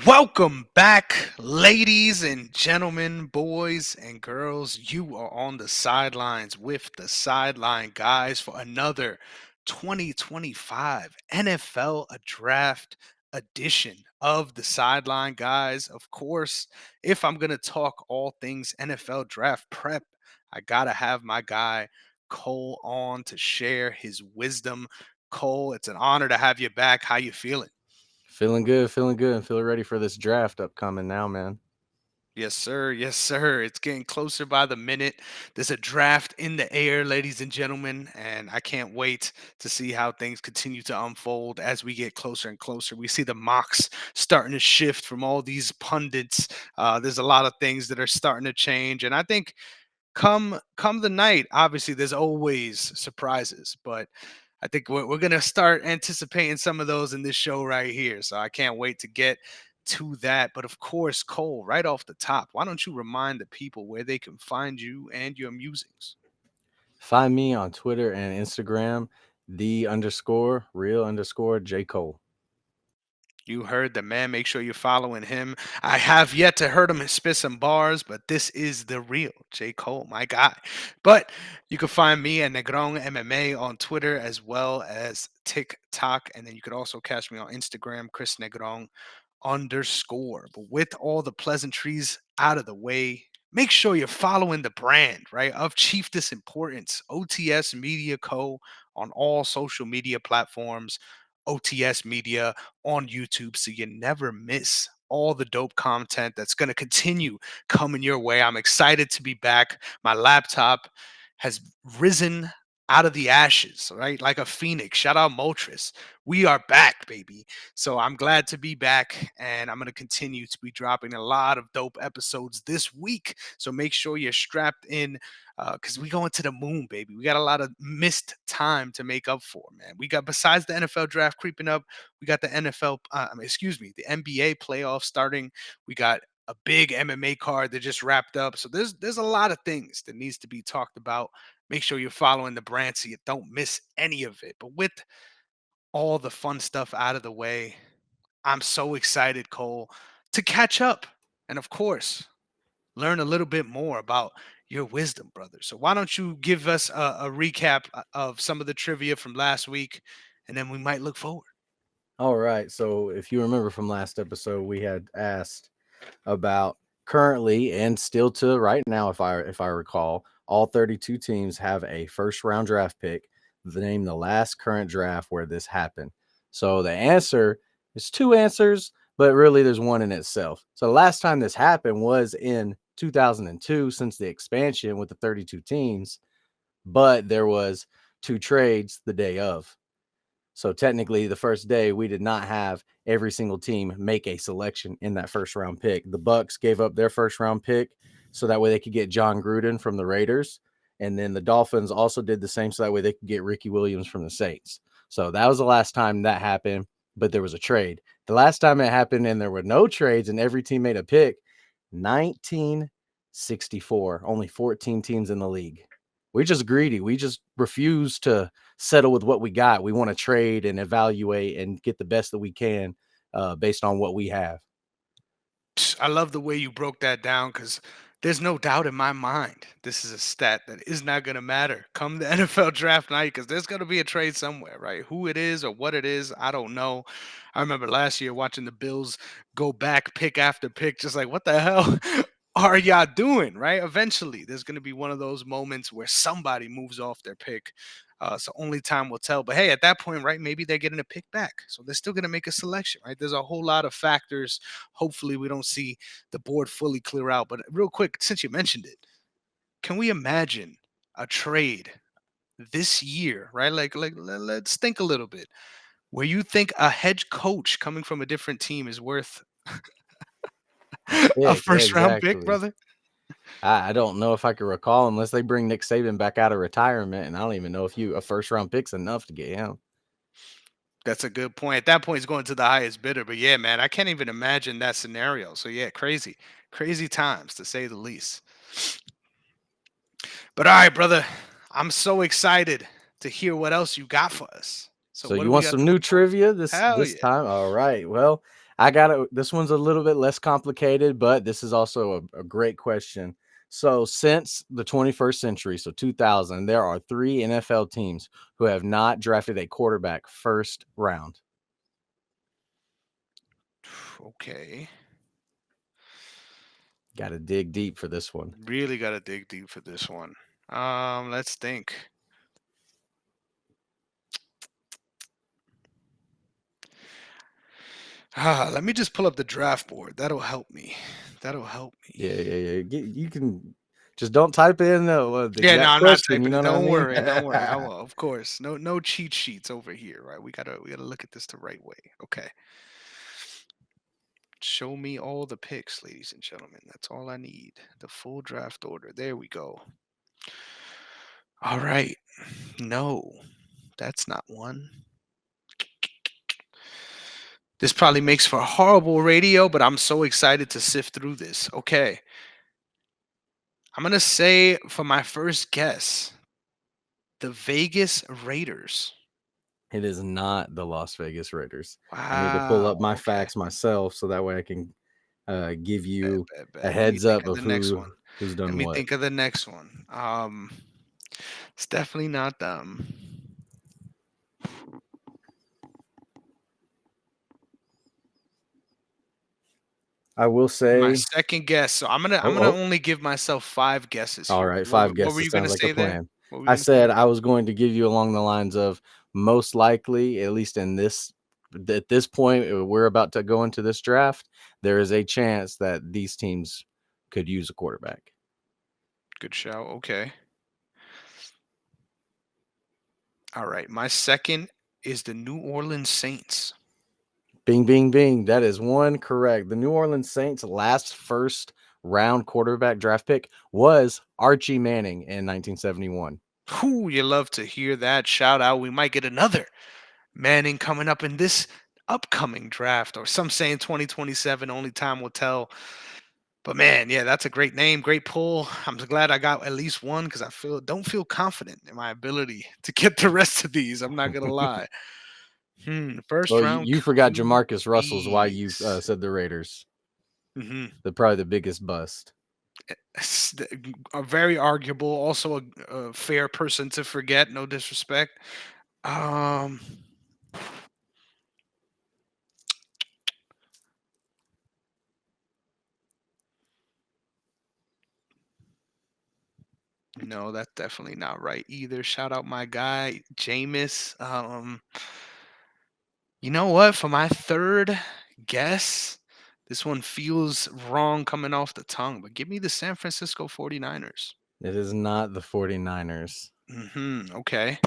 Welcome back, ladies and gentlemen, boys and girls. You are on the sidelines with the Sideline Guys for another 2025 NFL Draft edition of the Sideline Guys. Of course, if I'm going to talk all things NFL draft prep, I got to have my guy Cole on to share his wisdom. Cole, it's an honor to have you back. How you feeling? Feeling good, and feeling ready for this draft upcoming now, man. Yes, sir. Yes, sir. It's getting closer by the minute. There's a draft in the air, ladies and gentlemen, and I can't wait to see how things continue to unfold as we get closer and closer. We see the mocks starting to shift from all these pundits. There's a lot of things that are starting to change, and I think come the night, obviously, there's always surprises, but I think we're going to start anticipating some of those in this show right here. So I can't wait to get to that. But of course, Cole, right off the top, why don't you remind the people where they can find you and your musings? Find me on Twitter and Instagram, the_real_J Cole. You heard the man. Make sure you're following him. I have yet to heard him spit some bars, but this is the real J. Cole, my guy. But you can find me at Negron MMA on Twitter as well as TikTok. And then you could also catch me on Instagram, Chris Negron underscore. But with all the pleasantries out of the way, make sure you're following the brand, right, of chiefest importance, OTS Media Co. on all social media platforms, OTS Media on YouTube, so you never miss all the dope content that's going to continue coming your way. I'm excited to be back. My laptop has risen out of the ashes, right? Like a phoenix. Shout out Motris. We are back, baby. So I'm glad to be back, and I'm going to continue to be dropping a lot of dope episodes this week. So make sure you're strapped in because we going to the moon, baby. We got a lot of missed time to make up for, man. We got, besides the NFL draft creeping up, we got the the NBA playoffs starting. We got a big MMA card that just wrapped up. So there's a lot of things that needs to be talked about. Make sure you're following the brand so you don't miss any of it. But with all the fun stuff out of the way, I'm so excited, Cole, to catch up. And of course, learn a little bit more about your wisdom, brother. So why don't you give us a recap of some of the trivia from last week, and then we might look forward. All right. So if you remember from last episode, we had asked about currently and still to right now, if I recall, all 32 teams have a first round draft pick. Name the last current draft where this happened. So the answer is two answers, but really there's one in itself. So the last time this happened was in 2002 since the expansion with the 32 teams, but there was two trades the day of. So technically, the first day we did not have every single team make a selection in that first round pick. The Bucks gave up their first round pick so that way they could get John Gruden from the Raiders, and then the Dolphins also did the same so that way they could get Ricky Williams from the Saints. So that was the last time that happened, but there was a trade. The last time it happened and there were no trades and every team made a pick, 1964. Only 14 teams in the league. We're just greedy. We just refuse to settle with what we got. We want to trade and evaluate and get the best that we can based on what we have. I love the way you broke that down because there's no doubt in my mind this is a stat that is not going to matter come the NFL draft night because there's going to be a trade somewhere, right? Who it is or what it is, I don't know. I remember last year watching the Bills go back pick after pick, just like, what the hell are y'all doing, right? Eventually, there's going to be one of those moments where somebody moves off their pick. So only time will tell. But hey, at that point, right, maybe they're getting a pick back. So they're still going to make a selection, right? There's a whole lot of factors. Hopefully, we don't see the board fully clear out. But real quick, since you mentioned it, can we imagine a trade this year, right? Let's think a little bit. Where you think a head coach coming from a different team is worth a Pick, first round pick, exactly. brother? I don't know if I can recall unless they bring Nick Saban back out of retirement, and I don't even know if you a first round pick's enough to get him. That's a good point. At that point, he's going to the highest bidder. But yeah, man, I can't even imagine that scenario. So yeah, crazy, crazy times to say the least. But all right, brother, I'm so excited to hear what else you got for us. So So what you do we want got some to new look forward to? trivia this Hell this yeah. time? All right. Well, I got it. This one's a little bit less complicated, but this is also a great question. So, since the 21st century, so 2000, there are 3 NFL teams who have not drafted a quarterback first round. Okay. Got to dig deep for this one. Really got to dig deep for this one. Let's think. Let me just pull up the draft board. That'll help me. That'll help me. Yeah. You can just don't type in the Yeah, no, exact I'm not question. You typing know it. what I Don't mean? worry, don't worry. I will, of course. No cheat sheets over here, right? We gotta look at this the right way. Okay. Show me all the picks, ladies and gentlemen. That's all I need. The full draft order. There we go. All right. No, that's not one. This probably makes for horrible radio, but I'm so excited to sift through this. Okay. I'm going to say for my first guess, the Vegas Raiders. It is not the Las Vegas Raiders. I need to pull Wow. up my Okay. facts myself so that way I can give Bet, you bet, a bet. Let me heads think up of of the next one. who's Let done me what. think of the next one. It's definitely not them. I will My say, second guess. So I'm gonna oh, only give myself 5 guesses all here. right, What, 5 what were guesses you gonna sounds like a say there? plan. What were you I gonna say? said I was going to give you along the lines of most likely, at least in this at this point, we're about to go into this draft. There is a chance that these teams could use a quarterback. Good shout. Okay. All right. My second is the New Orleans Saints. Bing, bing, bing. That is one correct. The New Orleans Saints' last first round quarterback draft pick was Archie Manning in 1971. Whoo, you love to hear that shout out. We might get another Manning coming up in this upcoming draft, or some say in 2027. Only time will tell. But man, yeah, that's a great name, great pull. I'm glad I got at least one because I don't feel confident in my ability to get the rest of these. I'm not gonna lie. First Well, round you forgot Jamarcus Russell's why you QBs. said the Raiders. Hmm. Probably the biggest bust. A very arguable, also a fair person to forget. No disrespect. Um, no, that's definitely not right either. Shout out my guy Jameis. You know what? For my third guess, this one feels wrong coming off the tongue, but give me the San Francisco 49ers. It is not the 49ers. Okay.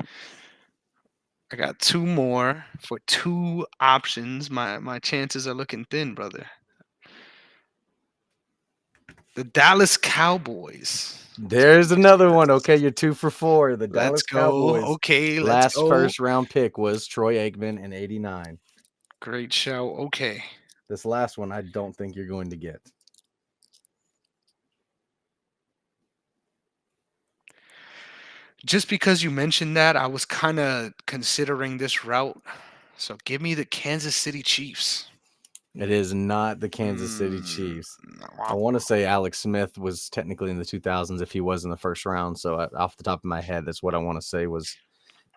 I got two more for two options. My chances are looking thin, brother. The Dallas Cowboys. Let's There's another let's one. Okay, you're 2 for 4. The let's Dallas go. Cowboys Okay, let's last go. first round pick was Troy Aikman in 89. Great show. Okay. This last one I don't think you're going to get. Just because you mentioned that, I was kind of considering this route. So give me the Kansas City Chiefs. It is not the Kansas City Mm, Chiefs. I womp want to womp. say Alex Smith was technically in the 2000s if he was in the first round. So off the top of my head, that's what I want to say was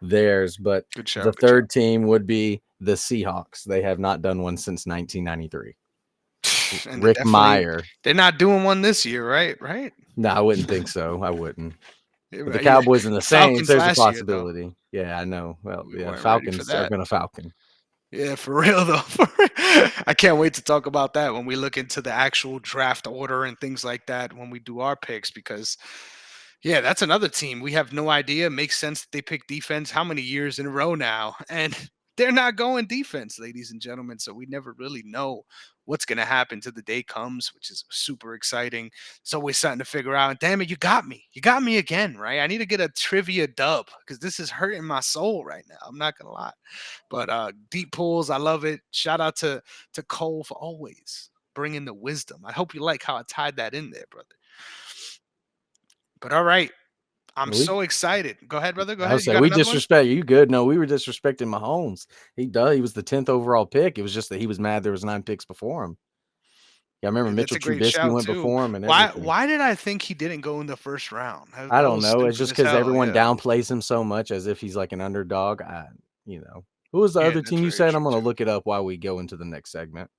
theirs. But Good the shout. Good third shout. team would be the Seahawks. They have not done one since 1993. And Rick Meyer. they're not doing one this year, right? Right? No, I wouldn't think so. I wouldn't. With the Yeah. Cowboys and the The Saints, Falcons there's a last year, though. possibility. Yeah, I know. Well, We yeah, weren't ready for Falcons are that. going to Falcon. Yeah, for real though. I can't wait to talk about that when we look into the actual draft order and things like that when we do our picks because yeah, that's another team. We have no idea. Makes sense that they pick defense how many years in a row now? And they're not going defense, ladies and gentlemen. So we never really know what's going to happen till the day comes, which is super exciting. It's always something to figure out. And damn it, you got me. You got me again, right? I need to get a trivia dub because this is hurting my soul right now. I'm not going to lie. But deep pools, I love it. Shout out to Cole for always bringing the wisdom. I hope you like how I tied that in there, brother. But all right, I'm We so excited. Go ahead, brother. Go I would ahead. You say got we another one? disrespect you. Good. No, we were disrespecting Mahomes. He was the 10th overall pick. It was just that he was mad there was 9 picks before him. Yeah, I remember That's Mitchell a great Trubisky shout went too. before him and Why everything. why did I think he didn't go in the first round? That, I that don't was know. It's stupid just as because hell. everyone Yeah. downplays him so much as if he's like an underdog. Who was the Yeah, other that's team you very said? I'm true going to too. look it up while we go into the next segment.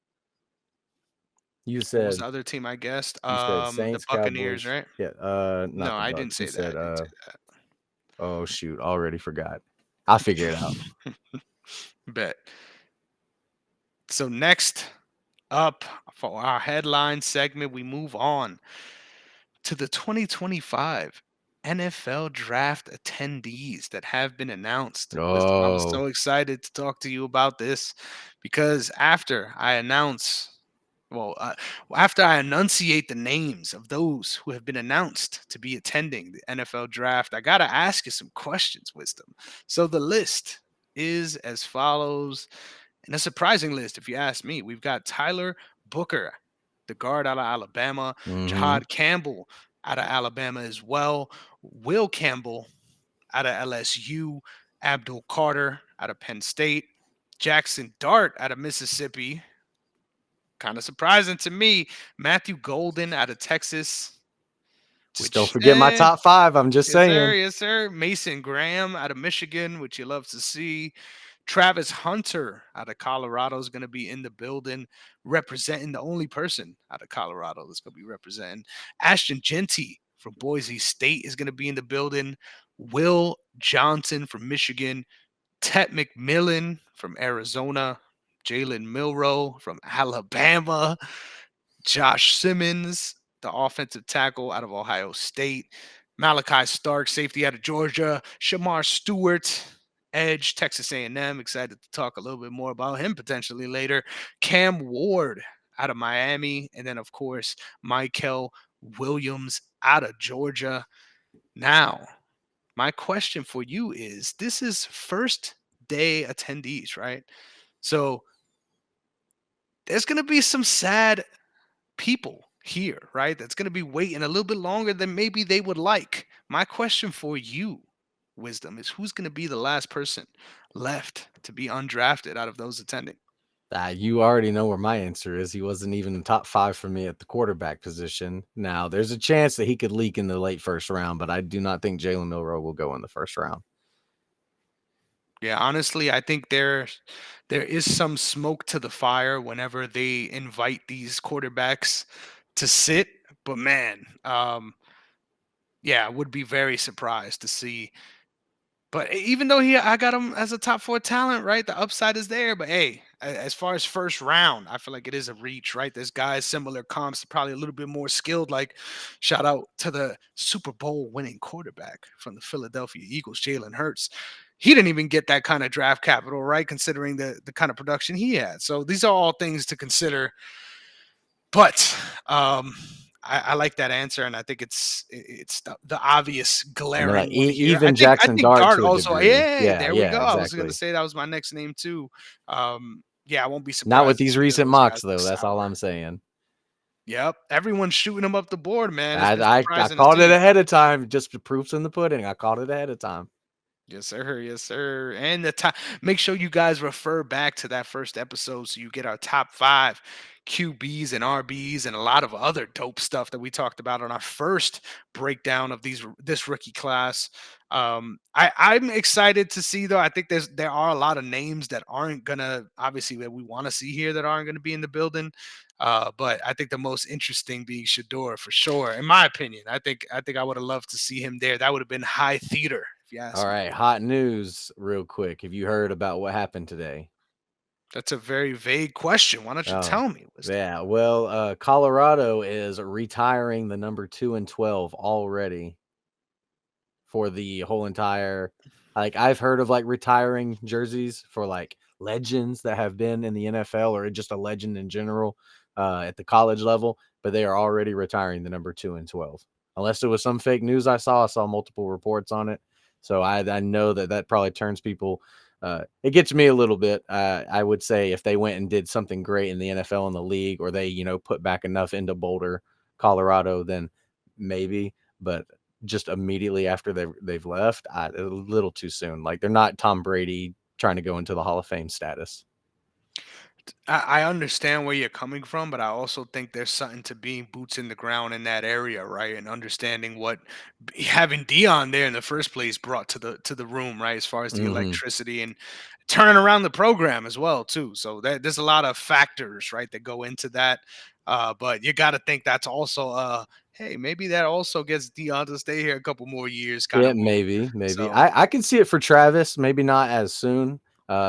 You What was said the other team I guessed? The Saints, Buccaneers, Cowboys. right? Yeah, No, not the I didn't Bucks. You say that. I said didn't say oh shoot, already forgot. I'll figure it out. that. Bet. So next up for our headline segment, we move on to the 2025 NFL draft attendees that have been announced. Wisdom, I'm Oh. so excited to talk to you about this because after I enunciate the names of those who have been announced to be attending the NFL draft, I got to ask you some questions, Wisdom. So the list is as follows, and a surprising list, if you ask me. We've got Tyler Booker, the guard out of Alabama, Mm-hmm. Jahad Campbell out of Alabama as well, Will Campbell out of LSU, Abdul Carter out of Penn State, Jackson Dart out of Mississippi. Kind of surprising to me. Matthew Golden out of Texas, Just don't which, forget my top 5. I'm just yes, sir. saying. Yes, sir. Mason Graham out of Michigan, which you love to see. Travis Hunter out of Colorado is going to be in the building, representing the only person out of Colorado that's going to be representing. Ashton Genty from Boise State is going to be in the building. Will Johnson from Michigan. Tet McMillan from Arizona. Jalen Milrow from Alabama. Josh Simmons, the offensive tackle out of Ohio State. Malachi Stark, safety out of Georgia. Shamar Stewart, edge, Texas A&M. Excited to talk a little bit more about him potentially later. Cam Ward out of Miami. And then, of course, Michael Williams out of Georgia. Now, my question for you is, this is first day attendees, right? So there's going to be some sad people here, right? That's going to be waiting a little bit longer than maybe they would like. My question for you, Wisdom, is who's going to be the last person left to be undrafted out of those attending? You already know where my answer is. He wasn't even in the top 5 for me at the quarterback position. Now, there's a chance that he could leak in the late first round, but I do not think Jalen Milrow will go in the first round. Yeah, honestly, I think there is some smoke to the fire whenever they invite these quarterbacks to sit. But man, yeah, I would be very surprised to see. But even though I got him as a top 4 talent, right? The upside is there. But hey, as far as first round, I feel like it is a reach, right? There's guys similar comps, probably a little bit more skilled. Like shout out to the Super Bowl winning quarterback from the Philadelphia Eagles, Jalen Hurts. He didn't even get that kind of draft capital, right? Considering the kind of production he had. So these are all things to consider. But I like that answer, and I think it's the obvious I mean, like glaring one here. I even think Jackson Dart Dart to a also. degree. Yeah, Yeah, there we yeah, go. I was gonna exactly. say that was my next name too. Yeah, I won't be Not with surprised if these either of recent those guys mocks, look though. That's all sour. I'm saying. Yep, everyone's shooting them up the board, man. It's I been I surprising to called it see. ahead of time. Just the proof's in the pudding. I called it ahead of time. Yes, sir. Yes, sir. And the top. Make sure you guys refer back to that first episode so you get our top 5 QBs and RBs and a lot of other dope stuff that we talked about on our first breakdown of this rookie class. I'm excited to see though. I think there are a lot of names that aren't gonna obviously that we want to see here that aren't gonna be in the building. But I think the most interesting being Shador for sure, in my opinion. I think I would have loved to see him there. That would have been high theater, if you All ask me. right, hot news, real quick. Have you heard about what happened today? That's a very vague question. Why don't you Oh, tell me, Wisdom? yeah. Well, Colorado is retiring the number 2 and 12 already for the whole entire. Like I've heard of like retiring jerseys for like legends that have been in the NFL or just a legend in general at the college level, but they are already retiring the number 2 and 12. Unless it was some fake news I saw multiple reports on it. So I know that probably turns people. It gets me a little bit. I would say if they went and did something great in the NFL and the league, or they put back enough into Boulder, Colorado, then maybe. But just immediately after they've left, a little too soon. Like they're not Tom Brady trying to go into the Hall of Fame status. I understand where you're coming from, but I also think there's something to being boots in the ground in that area, right? And understanding what having Dion there in the first place brought to the room, right? As far as the Hmm. electricity and turning around the program as well, too. So there's a lot of factors, right, that go into that. But you got to think that's also hey, maybe that also gets Dion to stay here a couple more years, kind Yeah, of move. maybe. So I can see it for Travis, maybe not as soon.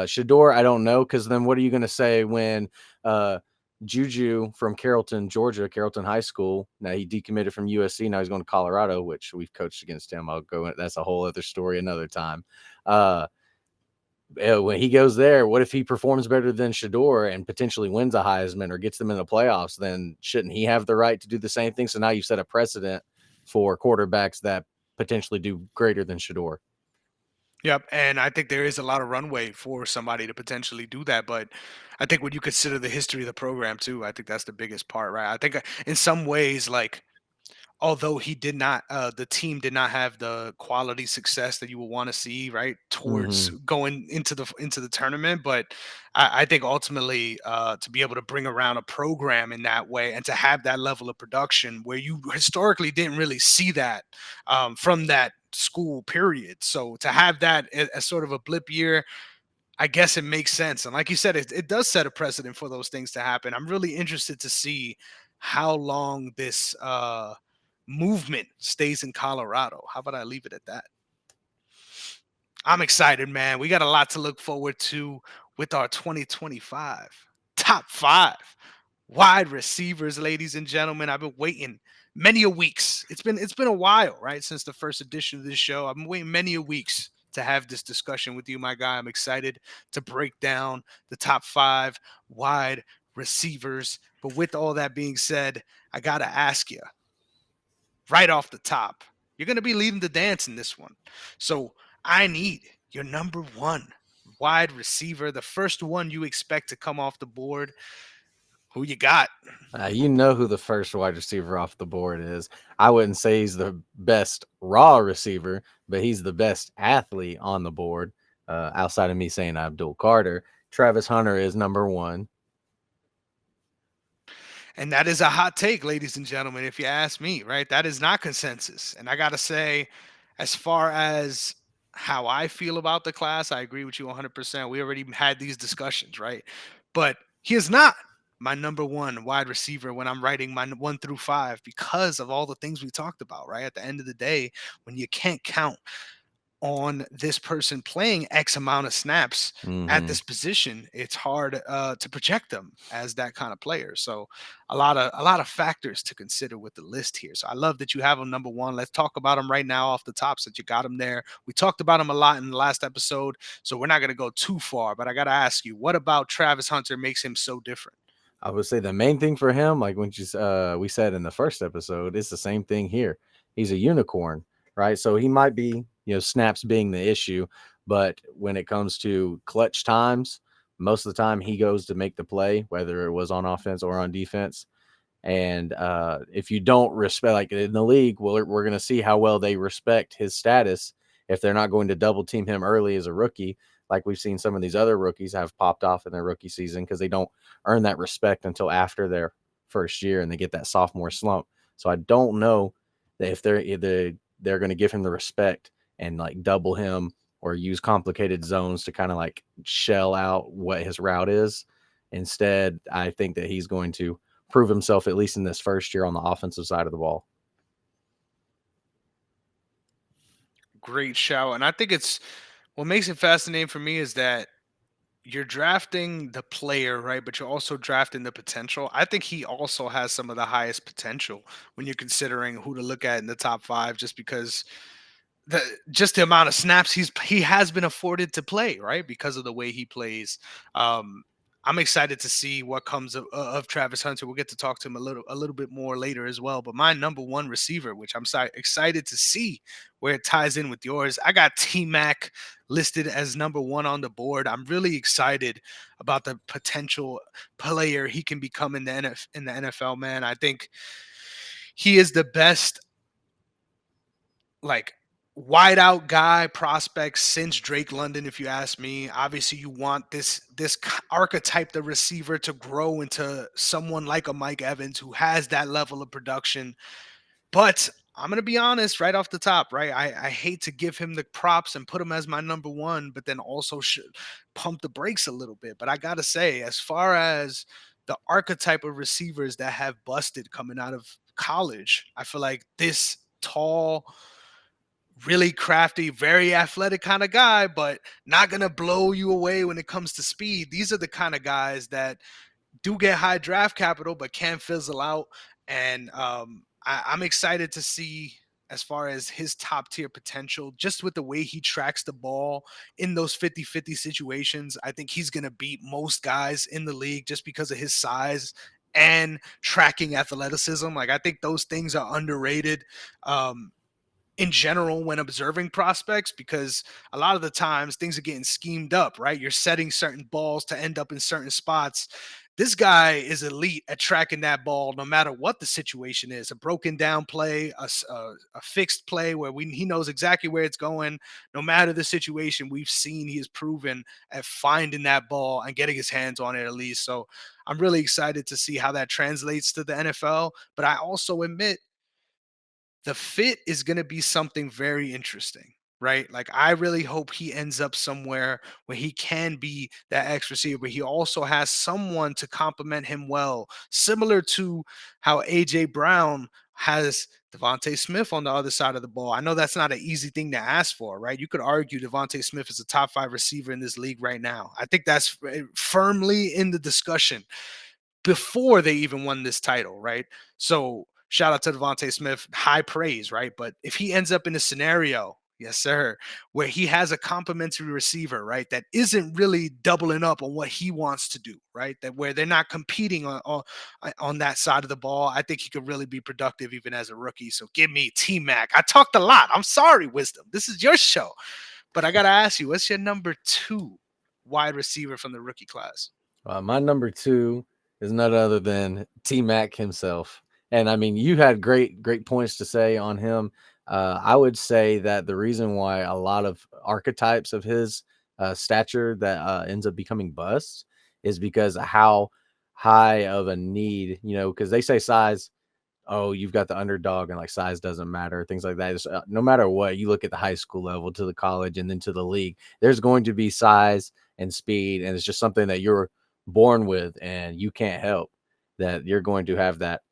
Shador, I don't know, because then what are you going to say when uh, Juju from Carrollton, Georgia, Carrollton High School? Now he decommitted from USC. Now he's going to Colorado, which we've coached against him. I'll go. That's a whole other story another time. Uh, when he goes there, what if he performs better than Shador and potentially wins a Heisman or gets them in the playoffs? Then shouldn't he have the right to do the same thing? So now you set a precedent for quarterbacks that potentially do greater than Shador. yep, and I think there is a lot of runway for somebody to potentially do that. But I think when you consider the history of the program too, I think that's the biggest part, right? I think in some ways, like although he did not, the team did not have the quality success that you would want to see, right, towards Hmm. going into the tournament. But I think ultimately, to be able to bring around a program in that way and to have that level of production where you historically didn't really see that from that school period. So to have that as sort of a blip year, I guess it makes sense. And like you said, it does set a precedent for those things to happen. I'm really interested to see how long this movement stays in Colorado. How about I leave it at that? I'm excited, man. We got a lot to look forward to with our 2025 top five wide receivers, ladies and gentlemen. I've been waiting many a weeks. It's been a while, right, since the first edition of this show. I've been waiting many a weeks to have this discussion with you, my guy. I'm excited to break down the top five wide receivers. But with all that being said, I gotta ask you right off the top, you're gonna be leading the dance in this one. So I need your number one wide receiver, the first one you expect to come off the board. Who you got? You know who the first wide receiver off the board is. I wouldn't say he's the best raw receiver, but he's the best athlete on the board. Outside of me saying Abdul Carter, Travis Hunter is number one. And that is a hot take, ladies and gentlemen, if you ask me, right? That is not consensus. And I got to say, as far as how I feel about the class, I agree with you 100%. We already had these discussions, right? But he is not my number one wide receiver when I'm writing my 1 through 5 because of all the things we talked about, right? At the end of the day, when you can't count on this person playing X amount of snaps at Hmm. this position, it's hard to project them as that kind of player. So a lot of factors to consider with the list here. So I love that you have him number one. Let's talk about him right now off the top since you got him there. We talked about him a lot in the last episode, so we're not going to go too far. But I got to ask you, what about Travis Hunter makes him so different? I would say the main thing for him, like we said in the first episode, it's the same thing here. He's a unicorn, right? So he might be, snaps being the issue, but when it comes to clutch times, most of the time he goes to make the play, whether it was on offense or on defense. And if you don't respect, like in the league, we're going to see how well they respect his status if they're not going to double team him early as a rookie, like we've seen some of these other rookies have popped off in their rookie season because they don't earn that respect until after their first year and they get that sophomore slump. So I don't know that if they're going to give him the respect and like double him or use complicated zones to kind of like shell out what his route is. Instead, I think that he's going to prove himself at least in this first year on the offensive side of the ball. Great shout. And I think it's what makes it fascinating for me is that you're drafting the player, right? But you're also drafting the potential. I think he also has some of the highest potential when you're considering who to look at in the top five, just because the just the amount of snaps he has been afforded to play, right? Because of the way he plays. Um, I'm excited to see what comes of Travis Hunter. We'll get to talk to him a little bit more later as well. But my number one receiver, which I'm excited to see where it ties in with yours, I got T Mac listed as number one on the board. I'm really excited about the potential player he can become in in the NFL. Man, I think he is the best like wide out guy prospect since Drake London, if you ask me. Obviously, you want this archetype, the receiver, to grow into someone like a Mike Evans who has that level of production. But I'm gonna be honest right off the top, right? I hate to give him the props and put him as my number one, but then also pump the brakes a little bit. But I gotta say, as far as the archetype of receivers that have busted coming out of college, I feel like this tall, really crafty, very athletic kind of guy, but not gonna blow you away when it comes to speed. These are the kind of guys that do get high draft capital, but can fizzle out. And I'm excited to see as far as his top tier potential, just with the way he tracks the ball in those 50-50 situations. I think he's going to beat most guys in the league just because of his size and tracking athleticism. Like, I think those things are underrated. In general, when observing prospects, because a lot of the times things are getting schemed up, right? You're setting certain balls to end up in certain spots. This guy is elite at tracking that ball no matter what the situation is. A broken down play, a fixed play where he knows exactly where it's going. No matter the situation, we've seen he is proven at finding that ball and getting his hands on it at least. So I'm really excited to see how that translates to the NFL. But I also admit the fit is going to be something very interesting, right? Like, I really hope he ends up somewhere where he can be that X receiver, but he also has someone to complement him well, similar to how AJ Brown has Devontae Smith on the other side of the ball. I know that's not an easy thing to ask for, right? You could argue Devontae Smith is a top 5 receiver in this league right now. I think that's firmly in the discussion before they even won this title, right? So shout out to Devontae Smith, high praise, right? But if he ends up in a scenario, yes, sir, where he has a complimentary receiver, right, that isn't really doubling up on what he wants to do, right? That where they're not competing on that side of the ball, I think he could really be productive even as a rookie. So give me T Mac. I talked a lot. I'm sorry, Wisdom. This is your show. But I gotta ask you, what's your number two wide receiver from the rookie class? My number two is none other than T Mac himself. And I mean, you had great points to say on him. I would say that the reason why a lot of archetypes of his stature that ends up becoming busts is because of how high of a need, because they say size, oh, you've got the underdog and like size doesn't matter, things like that. No matter what, you look at the high school level to the college and then to the league, there's going to be size and speed. And it's just something that you're born with and you can't help that you're going to have that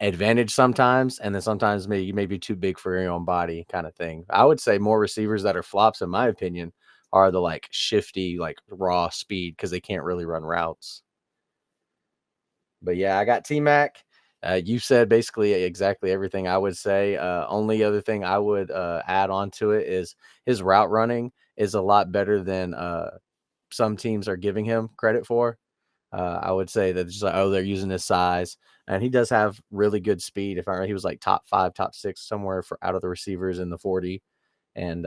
advantage sometimes. And then sometimes maybe you may be too big for your own body kind of thing. I would say more receivers that are flops, in my opinion, are the like shifty, like raw speed because they can't really run routes. But yeah, I got T Mac. You said basically exactly everything I would say. Only other thing I would add on to it is his route running is a lot better than some teams are giving him credit for. I would say that just like, oh, they're using his size, and he does have really good speed. If I remember, he was like top 5, top 6 somewhere for out of the receivers in the 40, and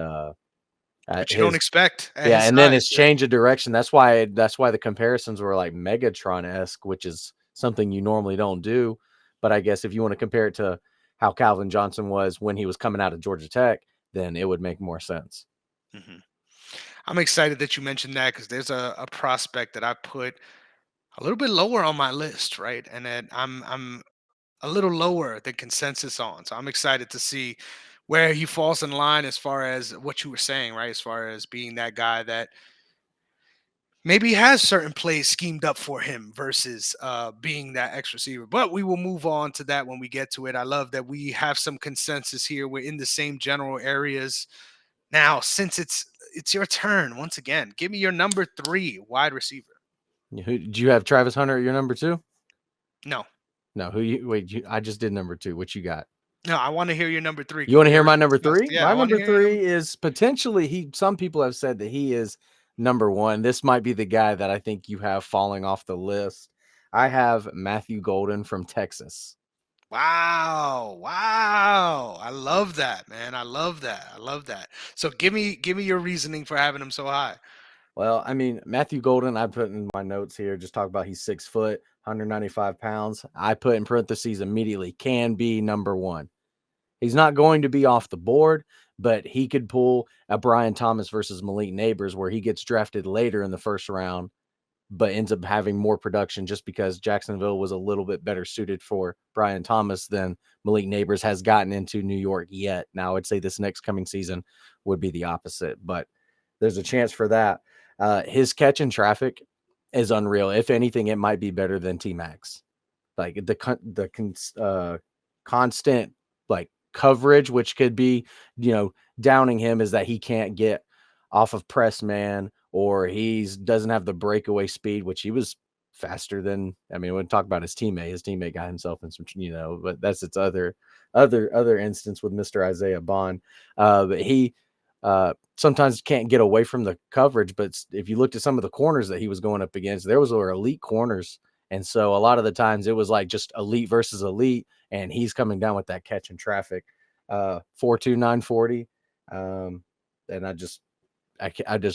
Which you don't his expect at yeah, his and then size. his Yeah. change of direction. That's why the comparisons were like Megatron-esque, which is something you normally don't do. But I guess if you want to compare it to how Calvin Johnson was when he was coming out of Georgia Tech, then it would make more sense. Mhm. I'm excited that you mentioned that because there's a prospect that I put a little bit lower on my list, right? And then I'm a little lower than consensus on. So I'm excited to see where he falls in line as far as what you were saying, right? As far as being that guy that maybe has certain plays schemed up for him versus being that X receiver. But we will move on to that when we get to it. I love that we have some consensus here. We're in the same general areas. Now, since it's your turn once again, give me your number three wide receiver. Did you have Travis Hunter at your number 2? No, No, who you wait, I just did number 2. What you got? no, I want to hear your number three You because want to we hear my already number discussed. 3? Yeah, I My want to number hear your number. 3 is potentially some people have said that he is number 1. This might be the guy that I think you have falling off the list. I have Matthew Golden from Texas. Wow, wow! I love that, man. I love that. I love that. So give me your reasoning for having him so high. Well, I mean, Matthew Golden, I put in my notes here, just talk about he's 6 foot, 195 pounds. I put in parentheses immediately, can be number 1. He's not going to be off the board, but he could pull a Brian Thomas versus Malik Neighbors where he gets drafted later in the first round, but ends up having more production just because Jacksonville was a little bit better suited for Brian Thomas than Malik Neighbors has gotten into New York yet. Now, I'd say this next coming season would be the opposite, but there's a chance for that. His catch in traffic is unreal. If anything, it might be better than T Max. Like constant like coverage, which could be, downing him, is that he can't get off of press man, or he's doesn't have the breakaway speed, which he was faster than. I mean, when talk about his teammate, got himself in some, but that's its other instance with Mr. Isaiah Bond. But he sometimes can't get away from the coverage. But if you looked at some of the corners that he was going up against, there were elite corners. And so a lot of the times it was like just elite versus elite, and he's coming down with that catch in traffic. 4.2940. And I just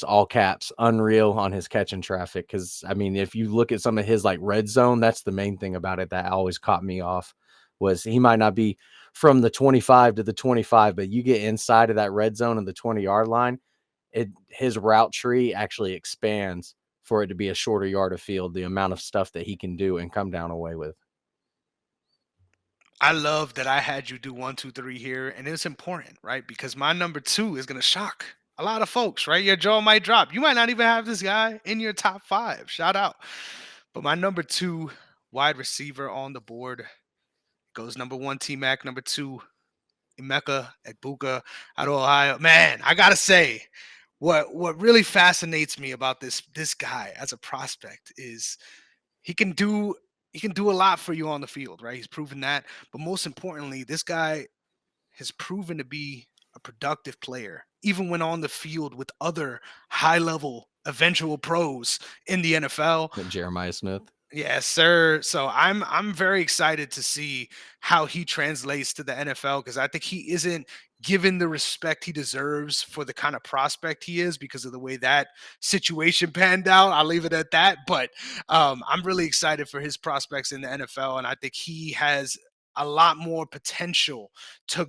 all caps unreal on his catch in traffic. Cause I mean, if you look at some of his like red zone, that's the main thing about it that always caught me off, was he might not be from the 25 to the 25, but you get inside of that red zone and the 20-yard line, his route tree actually expands for it to be a shorter yard of field, the amount of stuff that he can do and come down away with. I love that I had you do 1, 2, 3 here, and it's important, right? Because my number 2 is gonna shock a lot of folks, right? Your jaw might drop. You might not even have this guy in your top 5. Shout out. But my number 2 wide receiver on the board goes number 1 T Mac, number 2 Emeka Egbuka out of Ohio. Man, I gotta say, what really fascinates me about this guy as a prospect is he can do he can do a lot for you on the field, right? He's proven that. But most importantly, this guy has proven to be a productive player, even when on the field with other high level eventual pros in the NFL. Jeremiah Smith. Yes, sir. So I'm very excited to see how he translates to the NFL, because I think he isn't given the respect he deserves for the kind of prospect he is because of the way that situation panned out. I'll leave it at that. But I'm really excited for his prospects in the NFL, and I think he has a lot more potential to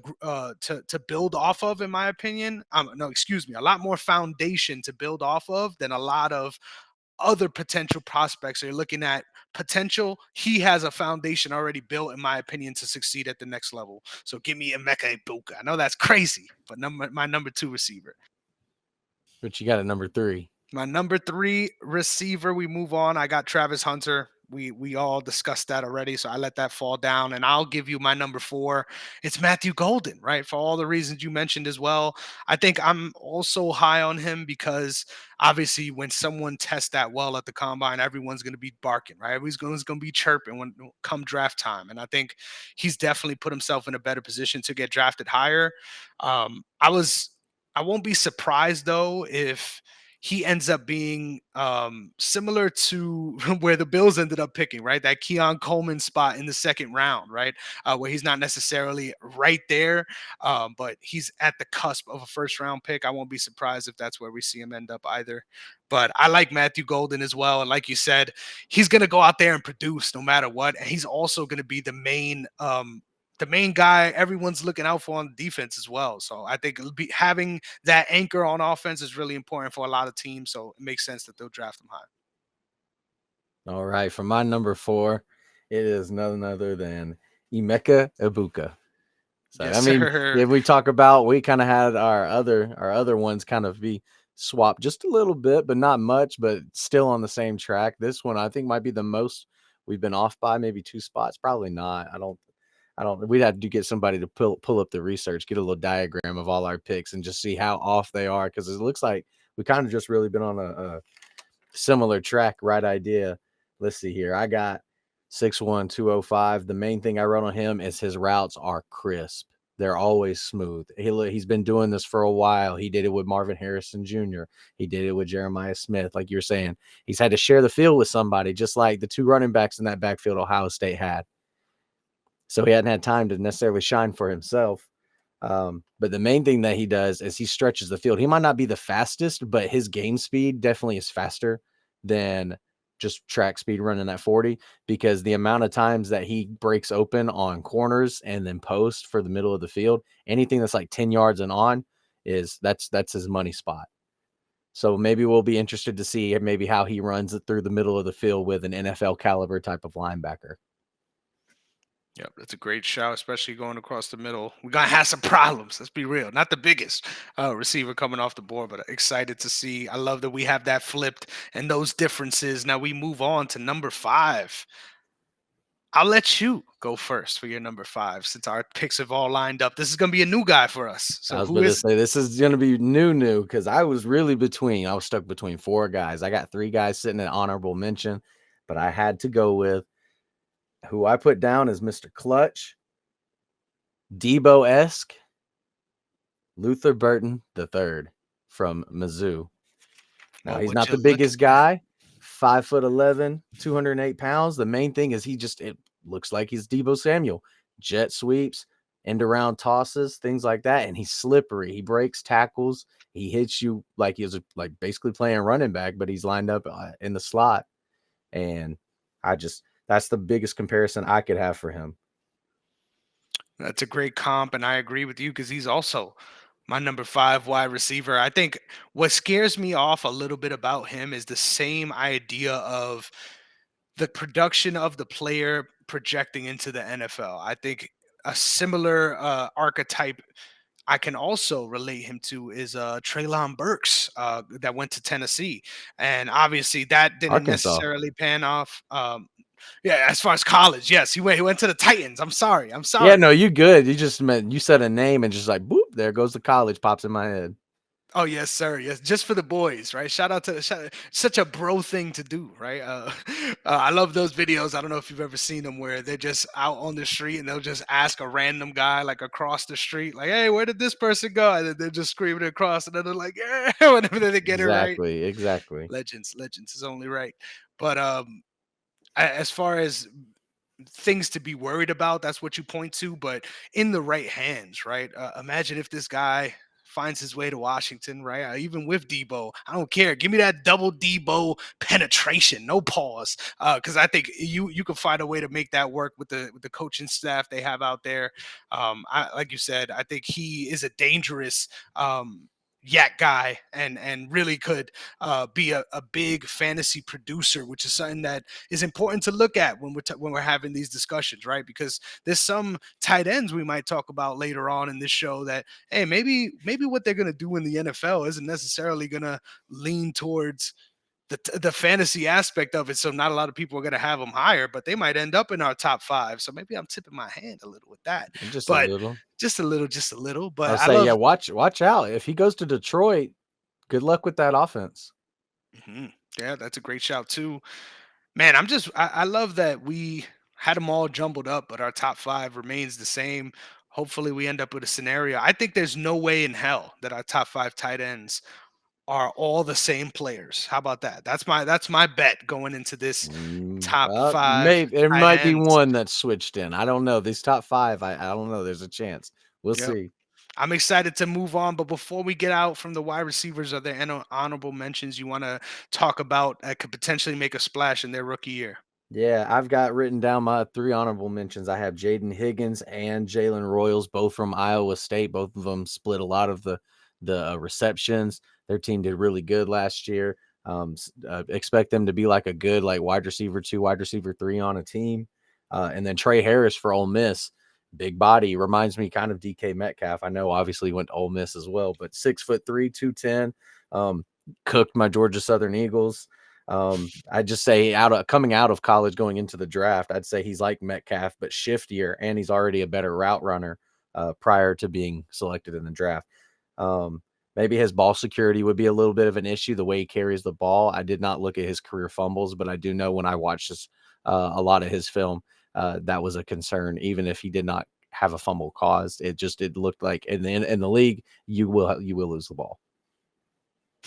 build off of, in my opinion. No, excuse me, a lot more foundation to build off of than a lot of other potential prospects. So you're looking at potential. He has a foundation already built, in my opinion, to succeed at the next level. So give me Emeka Ibuka. I know that's crazy, but my number 2 receiver. But you got a number 3. My number 3 receiver, we move on. I got Travis Hunter. We all discussed that already, so I let that fall down. And I'll give you my number 4. It's Matthew Golden, right? For all the reasons you mentioned as well. I think I'm also high on him because obviously when someone tests that well at the combine, everyone's going to be barking, right? Everyone's going to be chirping when come draft time. And I think he's definitely put himself in a better position to get drafted higher. I won't be surprised though if he ends up being similar to where the Bills ended up picking, right? That Keon Coleman spot in the second round, right? Where he's not necessarily right there, but he's at the cusp of a first round pick. I won't be surprised if that's where we see him end up either. But I like Matthew Golden as well. And like you said, he's going to go out there and produce no matter what. And he's also going to be the main guy everyone's looking out for on defense as well. So I think having that anchor on offense is really important for a lot of teams. So it makes sense that they'll draft him high. All right. For my number 4, it is none other than Emeka Ibuka. So Yes, I mean, sir. if we talk about, we kind of had our other ones kind of be swapped just a little bit, but not much, but still on the same track. This one I think might be the most we've been off by, maybe 2 spots. Probably not. I don't. We'd have to get somebody to pull up the research, get a little diagram of all our picks, and just see how off they are, because it looks like we kind of just really been on a similar track. Right idea. Let's see here. I got 6'1", 205. The main thing I wrote on him is his routes are crisp. They're always smooth. He's been doing this for a while. He did it with Marvin Harrison Jr. He did it with Jeremiah Smith. Like you're saying, he's had to share the field with somebody, just like the 2 running backs in that backfield Ohio State had. So he hadn't had time to necessarily shine for himself. But the main thing that he does is he stretches the field. He might not be the fastest, but his game speed definitely is faster than just track speed running at 40, because the amount of times that he breaks open on corners and then post for the middle of the field, anything that's like 10 yards and on, that's his money spot. So maybe we'll be interested to see maybe how he runs it through the middle of the field with an NFL caliber type of linebacker. Yep, that's a great shout, especially going across the middle. We're gonna have some problems. Let's be real. Not the biggest receiver coming off the board, but excited to see. I love that we have that flipped and those differences. Now we move on to number 5. I'll let you go first for your number 5 since our picks have all lined up. This is gonna be a new guy for us. I So was who about to is? say this is gonna be new because I was really I was stuck between four guys. I got three guys sitting at honorable mention, but I had to go with who I put down as Mr. Clutch, Debo-esque, Luther Burton III from Mizzou. Now, Well, he's would not you the look at biggest guy, 5'11", 208 pounds. The main thing is it looks like he's Debo Samuel. Jet sweeps, end around tosses, things like that. And he's slippery. He breaks tackles. He hits you like he's like basically playing running back, but he's lined up in the slot. And that's the biggest comparison I could have for him. That's a great comp, and I agree with you because he's also my number 5 wide receiver. I think what scares me off a little bit about him is the same idea of the production of the player projecting into the NFL. I think a similar archetype I can also relate him to is Traylon Burks that went to Tennessee, and obviously that didn't Arkansas. necessarily pan off. Yeah, as far as college, yes, he went to the Titans. I'm sorry, I'm Yeah, sorry. no, you good. You just meant you said a name and just like boop, there goes the college pops in my head. Oh yes, sir. Yes, just for the boys, right? Shout out to such a bro thing to do, right? I love those videos. I don't know if you've ever seen them where they're just out on the street and they'll just ask a random guy like across the street, like, "Hey, where did this person go?" And then they're just screaming across, and then they're like, "Yeah," whenever they get it right. Exactly, exactly. Legends is only right. But as far as things to be worried about. That's what you point to, but in the right hands, right? Imagine if this guy finds his way to Washington, right? Even with Debo, I don't care. Give me that double Debo penetration, no pause, because I think you can find a way to make that work with the coaching staff they have out there. Like you said, I think he is a dangerous. Yak guy and really could be a big fantasy producer, which is something that is important to look at when we're having these discussions, right? Because there's some tight ends we might talk about later on in this show that hey, maybe what they're gonna do in the NFL isn't necessarily gonna lean towards the fantasy aspect of it. So not a lot of people are gonna have them higher, but they might end up in our top 5. So maybe I'm tipping my hand a little with that, Just a but little. just a little, just a little. But I'll I say, yeah, love. watch out. If he goes to Detroit, good luck with that offense. Mhm. Yeah, that's a great shout too. Man, I love that we had them all jumbled up, but our top 5 remains the same. Hopefully, we end up with a scenario. I think there's no way in hell that our top 5 tight ends are all the same players. How about that? That's my bet going into this top 5 Maybe there tight might be ends. one that switched in. I don't know. These top five, I don't know. There's a chance. We'll Yep. see. I'm excited to move on, but before we get out from the wide receivers, are there any honorable mentions you want to talk about that could potentially make a splash in their rookie year? Yeah, I've got written down my three honorable mentions. I have Jaden Higgins and Jalen Royals, both from Iowa State. Both of them split a lot of the receptions. Their team did really good last year. Expect them to be like a good like wide receiver 2, wide receiver 3 on a team. And then Trey Harris for Ole Miss, big body, reminds me kind of DK Metcalf. I know obviously he went to Ole Miss as well, but 6'3", 210. Cooked my Georgia Southern Eagles. I'd just say coming out of college, going into the draft, I'd say he's like Metcalf, but shiftier, and he's already a better route runner prior to being selected in the draft. Um, Maybe his ball security would be a little bit of an issue, the way he carries the ball. I did not look at his career fumbles, but I do know when I watched a lot of his film, that was a concern. Even if he did not have a fumble caused, it looked like in the league you will lose the ball.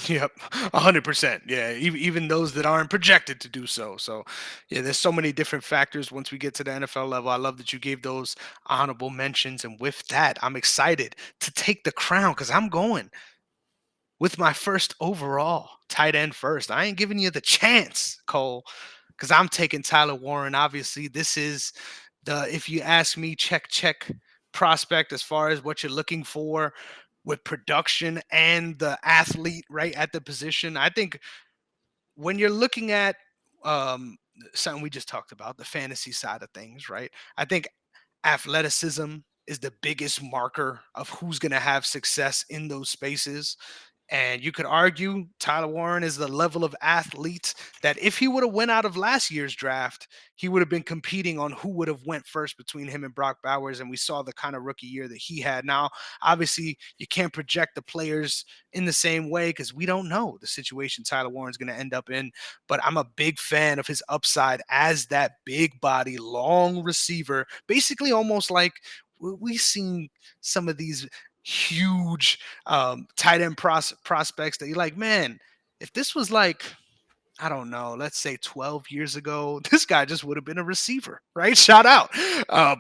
Yep, 100%. Yeah, even those that aren't projected to do so. So, yeah, there's so many different factors once we get to the NFL level. I love that you gave those honorable mentions, and with that, I'm excited to take the crown because I'm going. with my first overall tight end first. I ain't giving you the chance, Cole, because I'm taking Tyler Warren. Obviously, this is the, if you ask me, check prospect as far as what you're looking for with production and the athlete right at the position. I think when you're looking at um, something we just talked about, the fantasy side of things, right? I think athleticism is the biggest marker of who's going to have success in those spaces. And you could argue Tyler Warren is the level of athlete that if he would have went out of last year's draft, he would have been competing on who would have went first between him and Brock Bowers. And we saw the kind of rookie year that he had. Now, obviously, you can't project the players in the same way because we don't know the situation Tyler Warren's going to end up in. But I'm a big fan of his upside as that big body, long receiver, basically almost like we've seen some of these huge tight end prospects that you're like, man, if this was like, I don't know, let's say 12 years ago, this guy just would have been a receiver, right? Shout out.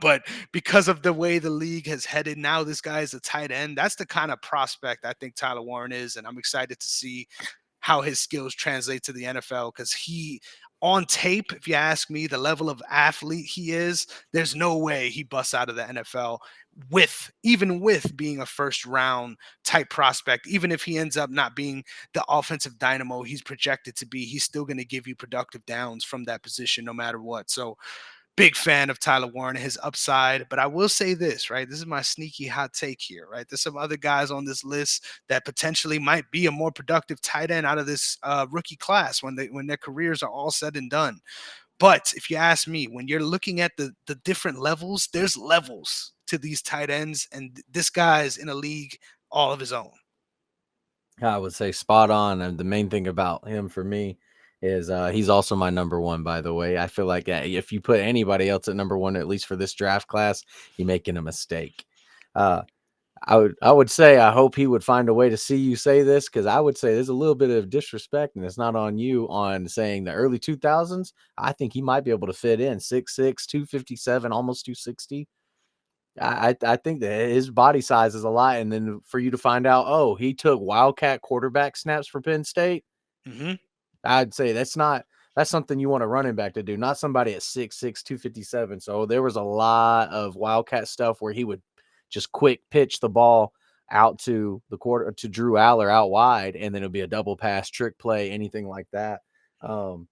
But because of the way the league has headed now, this guy is a tight end. That's the kind of prospect I think Tyler Warren is. And I'm excited to see how his skills translate to the NFL because he, on tape, if you ask me, the level of athlete he is, there's no way he busts out of the NFL with, even with being a first round type prospect. Even if he ends up not being the offensive dynamo he's projected to be, he's still going to give you productive downs from that position no matter what. So big fan of Tyler Warren and his upside. But I will say this, right? This is my sneaky hot take here, right? There's some other guys on this list that potentially might be a more productive tight end out of this rookie class when their careers are all said and done. But if you ask me, when you're looking at the different levels, there's levels to these tight ends, and this guy's in a league all of his own. I would say spot on. And the main thing about him for me is he's also my number one, by the way. I feel like if you put anybody else at number one, at least for this draft class, you're making a mistake. Uh, I would say I hope he would find a way to see you say this because I would say there's a little bit of disrespect, and it's not on you on saying the early 2000s. I think he might be able to fit in 6'6", 257, almost 260. I think that his body size is a lot, and then for you to find out, oh, he took Wildcat quarterback snaps for Penn State, Hmm. I'd say that's something you want a running back to do, not somebody at 6'6", 257. So there was a lot of Wildcat stuff where he would just quick pitch the ball out to the quarter to Drew Aller out wide, and then it'll be a double pass, trick play, anything like that. Um,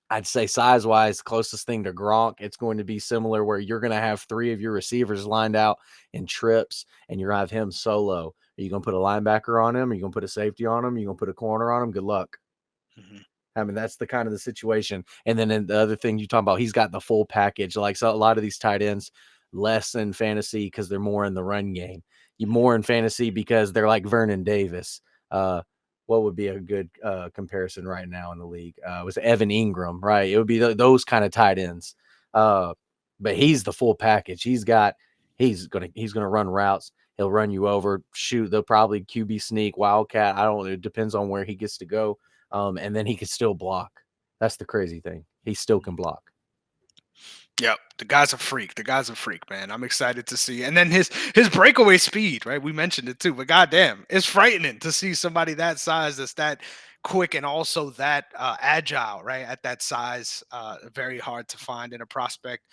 I'd say size wise, closest thing to Gronk, it's going to be similar where you're going to have three of your receivers lined out in trips and you're going to have him solo. Are you going to put a linebacker on him? Are you going to put a safety on him? Are you going to put a corner on him? Good luck. Hmm. I mean, that's the kind of the situation. And then the other thing you talk about, he's got the full package. Like so a lot of these tight ends, less in fantasy because they're more in the run game. You more in fantasy because they're like Vernon Davis. Uh, what would be a good comparison right now in the league? It was Evan Ingram, right? It would be those kind of tight ends. Uh, but he's the full package. He's gonna run routes. He'll run you over, shoot. They'll probably QB sneak, wildcat. I don't. It depends on where he gets to go. And then he could still block. That's the crazy thing. He still can block. Yep, the guy's a freak. The guy's a freak, man. I'm excited to see. And then his breakaway speed, right? We mentioned it too, but goddamn, it's frightening to see somebody that size that's that quick and also that agile, right? At that size, very hard to find in a prospect.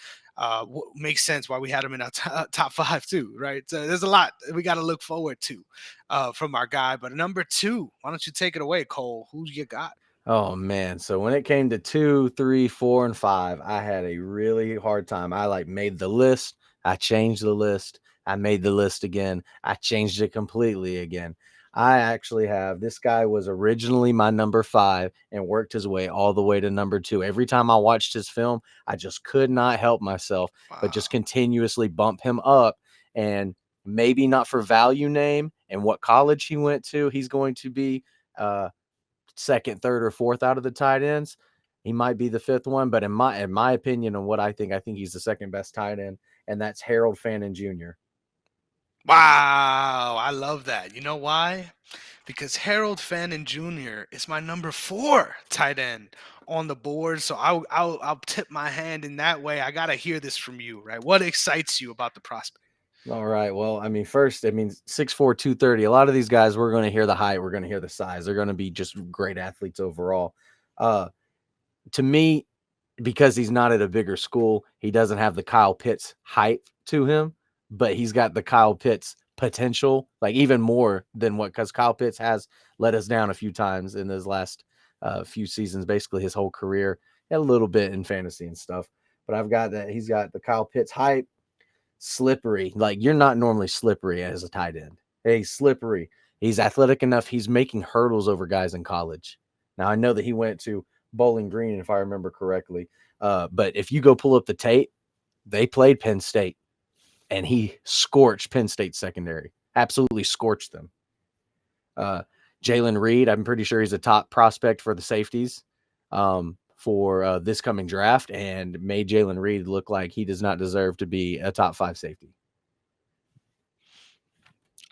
Makes sense why we had him in our top five too, right? So there's a lot we got to look forward to from our guy. But number two, why don't you take it away, Cole? Who you got? Oh man. So when it came to 2, 3, 4, and 5, I had a really hard time. I like made the list. I changed the list. I made the list again. I changed it completely again. I actually have this guy was originally my number 5 and worked his way all the way to number 2. Every time I watched his film, I just could not help myself but Wow. just continuously bump him up. And maybe not for value name and what college he went to, he's going to be uh second, third, or fourth out of the tight ends. He might be the fifth one, but in my opinion, and what I think he's the second best tight end, and that's Harold Fannin Jr. Wow, I love that. You know why? Because Harold Fannin Jr. is my number four tight end on the board. So I'll tip my hand in that way. I gotta hear this from you, right? What excites you about the prospect? All right. Well, I mean, first, I mean, 6'4", 230. A lot of these guys, we're going to hear the height, we're going to hear the size. They're going to be just great athletes overall. Uh, to me, because he's not at a bigger school, he doesn't have the Kyle Pitts hype to him, but he's got the Kyle Pitts potential, like even more than what, because Kyle Pitts has let us down a few times in his last few seasons, basically his whole career, a little bit in fantasy and stuff. But I've got that he's got the Kyle Pitts hype, slippery. Like you're not normally slippery as a tight end. Hey, slippery. He's athletic enough. He's making hurdles over guys in college. Now I know that he went to Bowling Green, if I remember correctly. But if you go pull up the tape, they played Penn State, and he scorched Penn State secondary. Absolutely scorched them. Uh, Jalen Reed, I'm pretty sure he's a top prospect for the safeties for this coming draft, and made Jalen Reed look like he does not deserve to be a top 5 safety.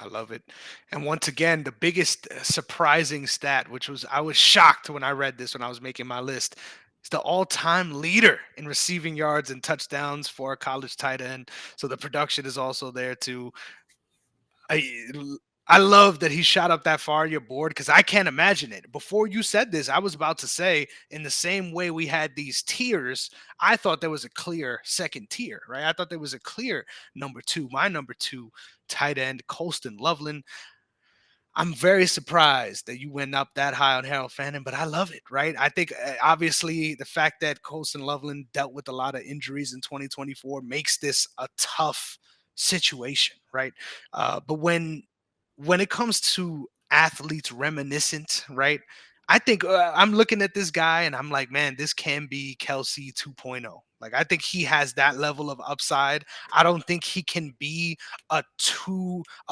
I love it. And once again, the biggest surprising stat, which was I was shocked when I read this when I was making my list, is the all-time leader in receiving yards and touchdowns for a college tight end. So the production is also there too. I I love that he shot up that far your board because I can't imagine it. Before you said this, I was about to say, in the same way we had these tiers, I thought there was a clear second tier, right? I thought there was a clear number two. My number two tight end, Colston Loveland. I'm very surprised that you went up that high on Harold Fannin, but I love it, right? I think obviously the fact that Colston Loveland dealt with a lot of injuries in 2024 makes this a tough situation, right? But when it comes to athletes reminiscent, right? I think I'm looking at this guy and I'm like, man, this can be Kelsey 2.0. Like, I think he has that level of upside. I don't think he can be a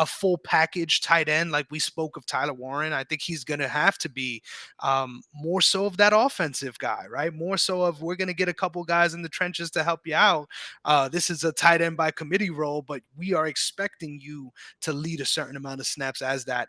full package tight end like we spoke of Tyler Warren. I think he's gonna have to be more so of that offensive guy, right? More so of we're gonna get a couple guys in the trenches to help you out. This is a tight end by committee role, but we are expecting you to lead a certain amount of snaps as that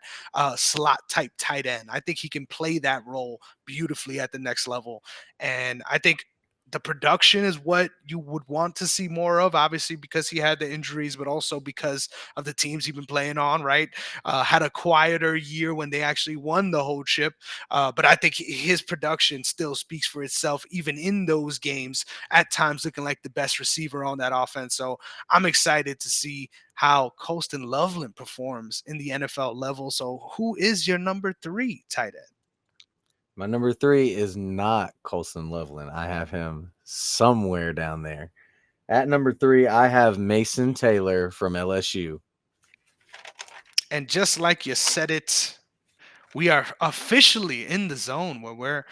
slot type tight end. I think he can play that role beautifully at the next level. And I think the production is what you would want to see more of, obviously, because he had the injuries, but also because of the teams he's been playing on, right? Had a quieter year when they actually won the whole chip. But I think his production still speaks for itself, even in those games, at times looking like the best receiver on that offense. So I'm excited to see how Colston Loveland performs in the NFL level. So who is your number three tight end? My number 3 is not Colson Loveland. I have him somewhere down there. At number 3, I have Mason Taylor from LSU. And just like you said it, we are officially in the zone where we're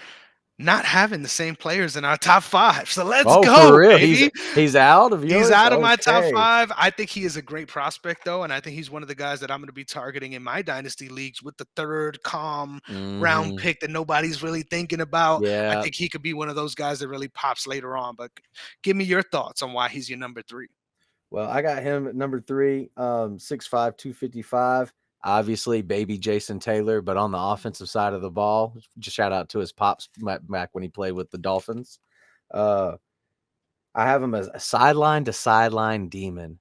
not having the same players in our top five. So let's Oh, for go, real? baby. He's out of He's yours? out of my top Okay. five. I think he is a great prospect, though, and I think he's one of the guys that I'm going to be targeting in my dynasty leagues with the third calm round Mhm. pick that nobody's really thinking about. I Yeah. think he could be one of those guys that really pops later on. But give me your thoughts on why he's your number three. Well, I got him at number 3, 6'5", 255. Obviously, baby Jason Taylor, but on the offensive side of the ball, just shout out to his pops back when he played with the Dolphins. Uh, I have him as a sideline to sideline demon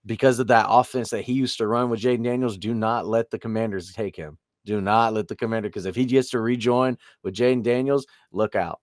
because of that offense that he used to run with Jaden Daniels. Do not let the Commanders take him. Do not let the Commander, because if he gets to rejoin with Jaden Daniels, look out,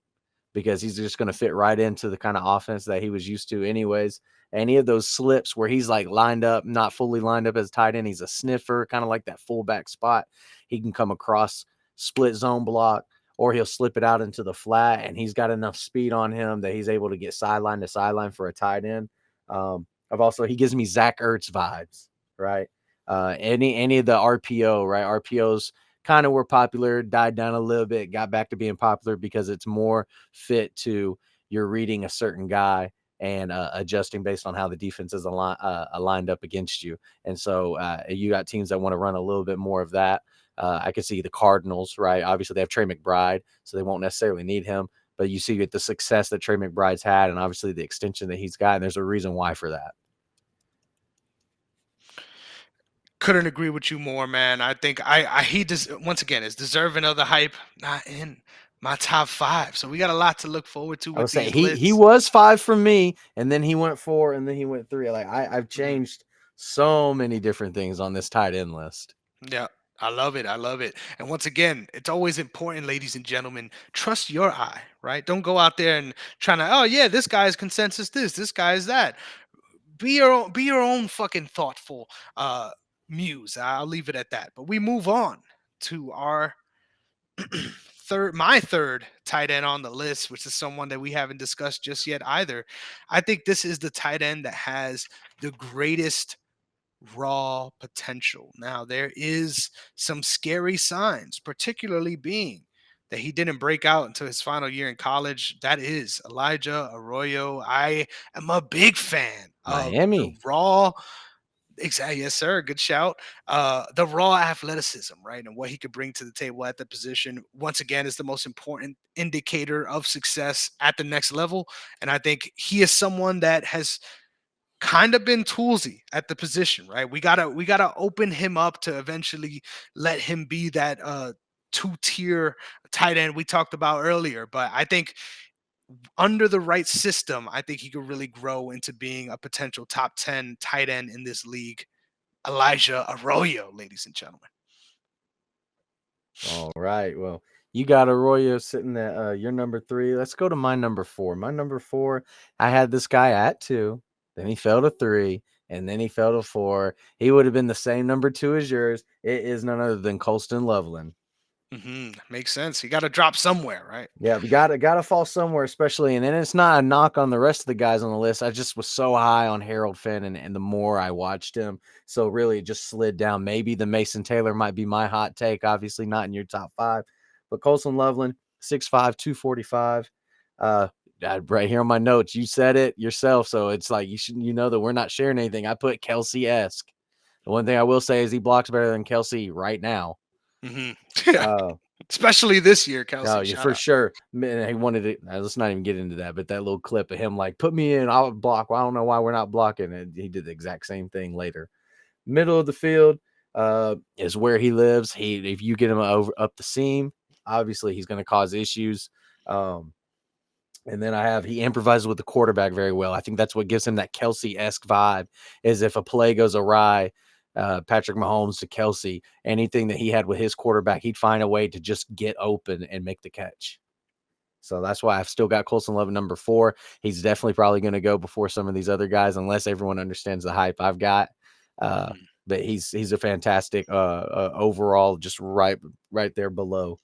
because he's just going to fit right into the kind of offense that he was used to anyways. Any of those slips where he's like lined up, not fully lined up as tight end, he's a sniffer, kind of like that fullback spot. He can come across split zone block, or he'll slip it out into the flat, and he's got enough speed on him that he's able to get sideline to sideline for a tight end. I've also, he gives me Zach Ertz vibes, right? Any of the RPO, right? RPOs kind of were popular, died down a little bit, got back to being popular because it's more fit to you're reading a certain guy and adjusting based on how the defense is aligned up against you. And so you got teams that want to run a little bit more of that. I could see the Cardinals, right? Obviously, they have Trey McBride, so they won't necessarily need him. But you see the success that Trey McBride's had, and obviously the extension that he's got, and there's a reason why for that. Couldn't agree with you more, man. I think he just once again is deserving of the hype. Not in my top five, so we got a lot to look forward to I with would say these he lists. was 5 for me, and then he went 4, and then he went 3. Like I've Mhm. changed so many different things on this tight end list. Yeah, I love it. I love it. And once again, it's always important, ladies and gentlemen, trust your eye, right? Don't go out there and trying to, oh yeah, this guy's consensus this guy's that. Be your own fucking thoughtful uh muse. I'll leave it at that. But we move on to our third tight end on the list, which is someone that we haven't discussed just yet either. I think this is the tight end that has the greatest raw potential. Now, there is some scary signs, particularly being that he didn't break out until his final year in college. That is Elijah Arroyo. I am a big fan of the Miami. raw. Exactly, yes, sir. Good shout. The raw athleticism, right, and what he could bring to the table at the position. Once again, is the most important indicator of success at the next level. And I think he is someone that has kind of been toolsy at the position, right? We gotta open him up to eventually let him be that two-tier tight end we talked about earlier. But I think under the right system, I think he could really grow into being a potential top 10 tight end in this league. Elijah Arroyo, ladies and gentlemen. All right. Well, you got Arroyo sitting at your number 3. Let's go to my number 4. My number 4, I had this guy at 2, then he fell to 3, and then he fell to 4. He would have been the same number 2 as yours. It is none other than Colston Loveland. Makes sense. You got to drop somewhere, right? Yeah, we gotta fall somewhere, especially, and then it's not a knock on the rest of the guys on the list. I just was so high on Harold Finn, and the more I watched him, so really it just slid down. Maybe the Mason Taylor might be my hot take, obviously not in your top 5, but Colson Loveland, 6'5", 245. Right here on my notes, you said it yourself, so it's like you know that we're not sharing anything. I put Kelsey-esque. The one thing I will say is he blocks better than Kelsey right now. Yeah. Uh, Especially this year, Oh, Kelsey. yeah, Shout for out. sure. Man, he wanted it. Let's not even get into that. But that little clip of him like, put me in, I'll block. Well, I don't know why we're not blocking. And he did the exact same thing later. Middle of the field is where he lives. If you get him over up the seam, obviously he's going to cause issues. Um, and then he improvises with the quarterback very well. I think that's what gives him that Kelsey-esque vibe. Is if a play goes awry, Patrick Mahomes to Kelsey, anything that he had with his quarterback, he'd find a way to just get open and make the catch. So that's why I've still got Colson Love at number 4. He's definitely probably going to go before some of these other guys, unless everyone understands the hype I've got. Mhm. But he's a fantastic overall, just right there below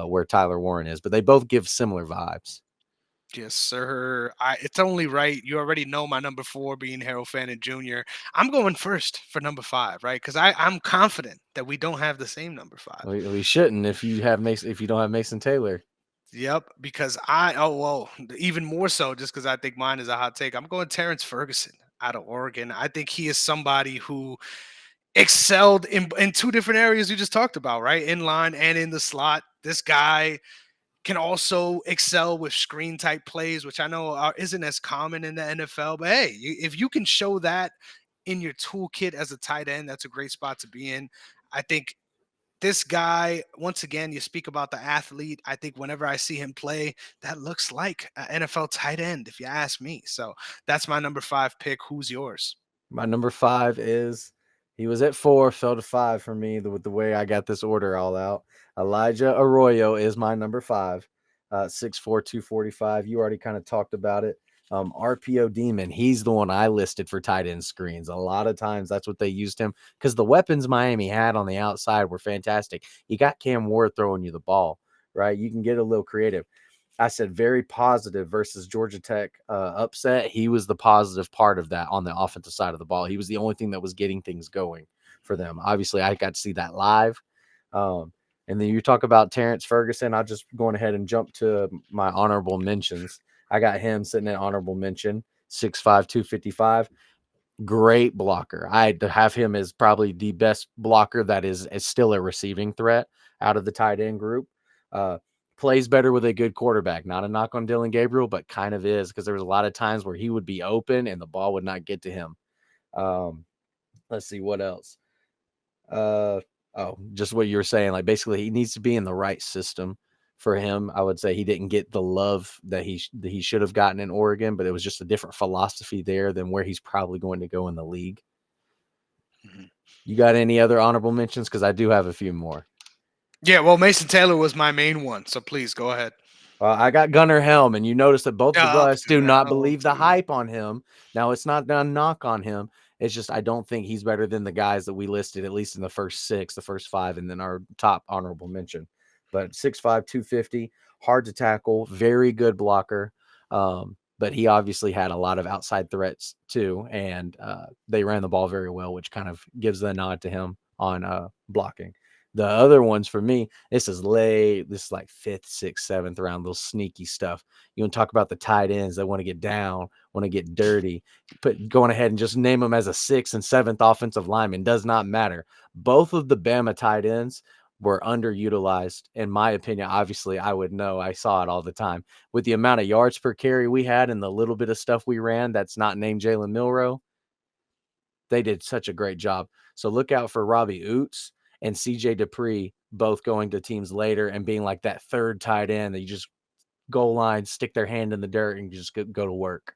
where Tyler Warren is. But they both give similar vibes. Yes, sir. It's only right. You already know my number 4 being Harold Fannin Jr. I'm going first for number 5, right? Because I'm confident that we don't have the same number 5. We shouldn't if you don't have Mason Taylor. Yep, because even more so just because I think mine is a hot take. I'm going Terrence Ferguson out of Oregon. I think he is somebody who excelled in two different areas you just talked about, right? In line and in the slot. This guy can also excel with screen type plays, which I know isn't as common in the NFL. But hey, if you can show that in your toolkit as a tight end, that's a great spot to be in. I think this guy, once again, you speak about the athlete. I think whenever I see him play, that looks like an NFL tight end, if you ask me. So that's my number 5 pick. Who's yours? My number 5 is he was at 4, fell to 5 for me with the way I got this order all out. Elijah Arroyo is my number 5, 6'4", 245. You already kind of talked about it. RPO Demon, he's the one I listed for tight end screens. A lot of times that's what they used him because the weapons Miami had on the outside were fantastic. You got Cam Ward throwing you the ball, right? You can get a little creative. I said very positive versus Georgia Tech upset. He was the positive part of that on the offensive side of the ball. He was the only thing that was getting things going for them. Obviously, I got to see that live. Um, and then you talk about Terrence Ferguson. I'll just going ahead and jump to my honorable mentions. I got him sitting at honorable mention, 6'5", 255. Great blocker. I have him as probably the best blocker that is still a receiving threat out of the tight end group. Uh, Plays better with a good quarterback. Not a knock on Dylan Gabriel, but kind of is because there was a lot of times where he would be open and the ball would not get to him. Um, let's see what else. Uh, just what you were saying. Like basically, he needs to be in the right system for him. I would say he didn't get the love that he should have gotten in Oregon, but it was just a different philosophy there than where he's probably going to go in the league. Mhm. You got any other honorable mentions? Because I do have a few more. Yeah, well, Mason Taylor was my main one, so please go ahead. I got Gunnar Helm, and you notice that both of Oh, us do Gunnar not Helm, believe the dude. hype on him. Now, it's not a knock on him. It's just I don't think he's better than the guys that we listed, at least in the first six, the first five, and then our top honorable mention. But 6'5", 250, hard to tackle, very good blocker. But he obviously had a lot of outside threats too, and they ran the ball very well, which kind of gives the nod to him on blocking. The other ones for me, this is late. This is like fifth, sixth, seventh round, little sneaky stuff. You want to talk about the tight ends that want to get down, want to get dirty. Going ahead and just name them as a sixth and seventh offensive lineman does not matter. Both of the Bama tight ends were underutilized, in my opinion. Obviously, I would know. I saw it all the time. With the amount of yards per carry we had and the little bit of stuff we ran that's not named Jalen Milrow, they did such a great job. So look out for Robbie Oots and CJ Dupree both going to teams later and being like that third tight end that you just goal line, stick their hand in the dirt, and just go to work.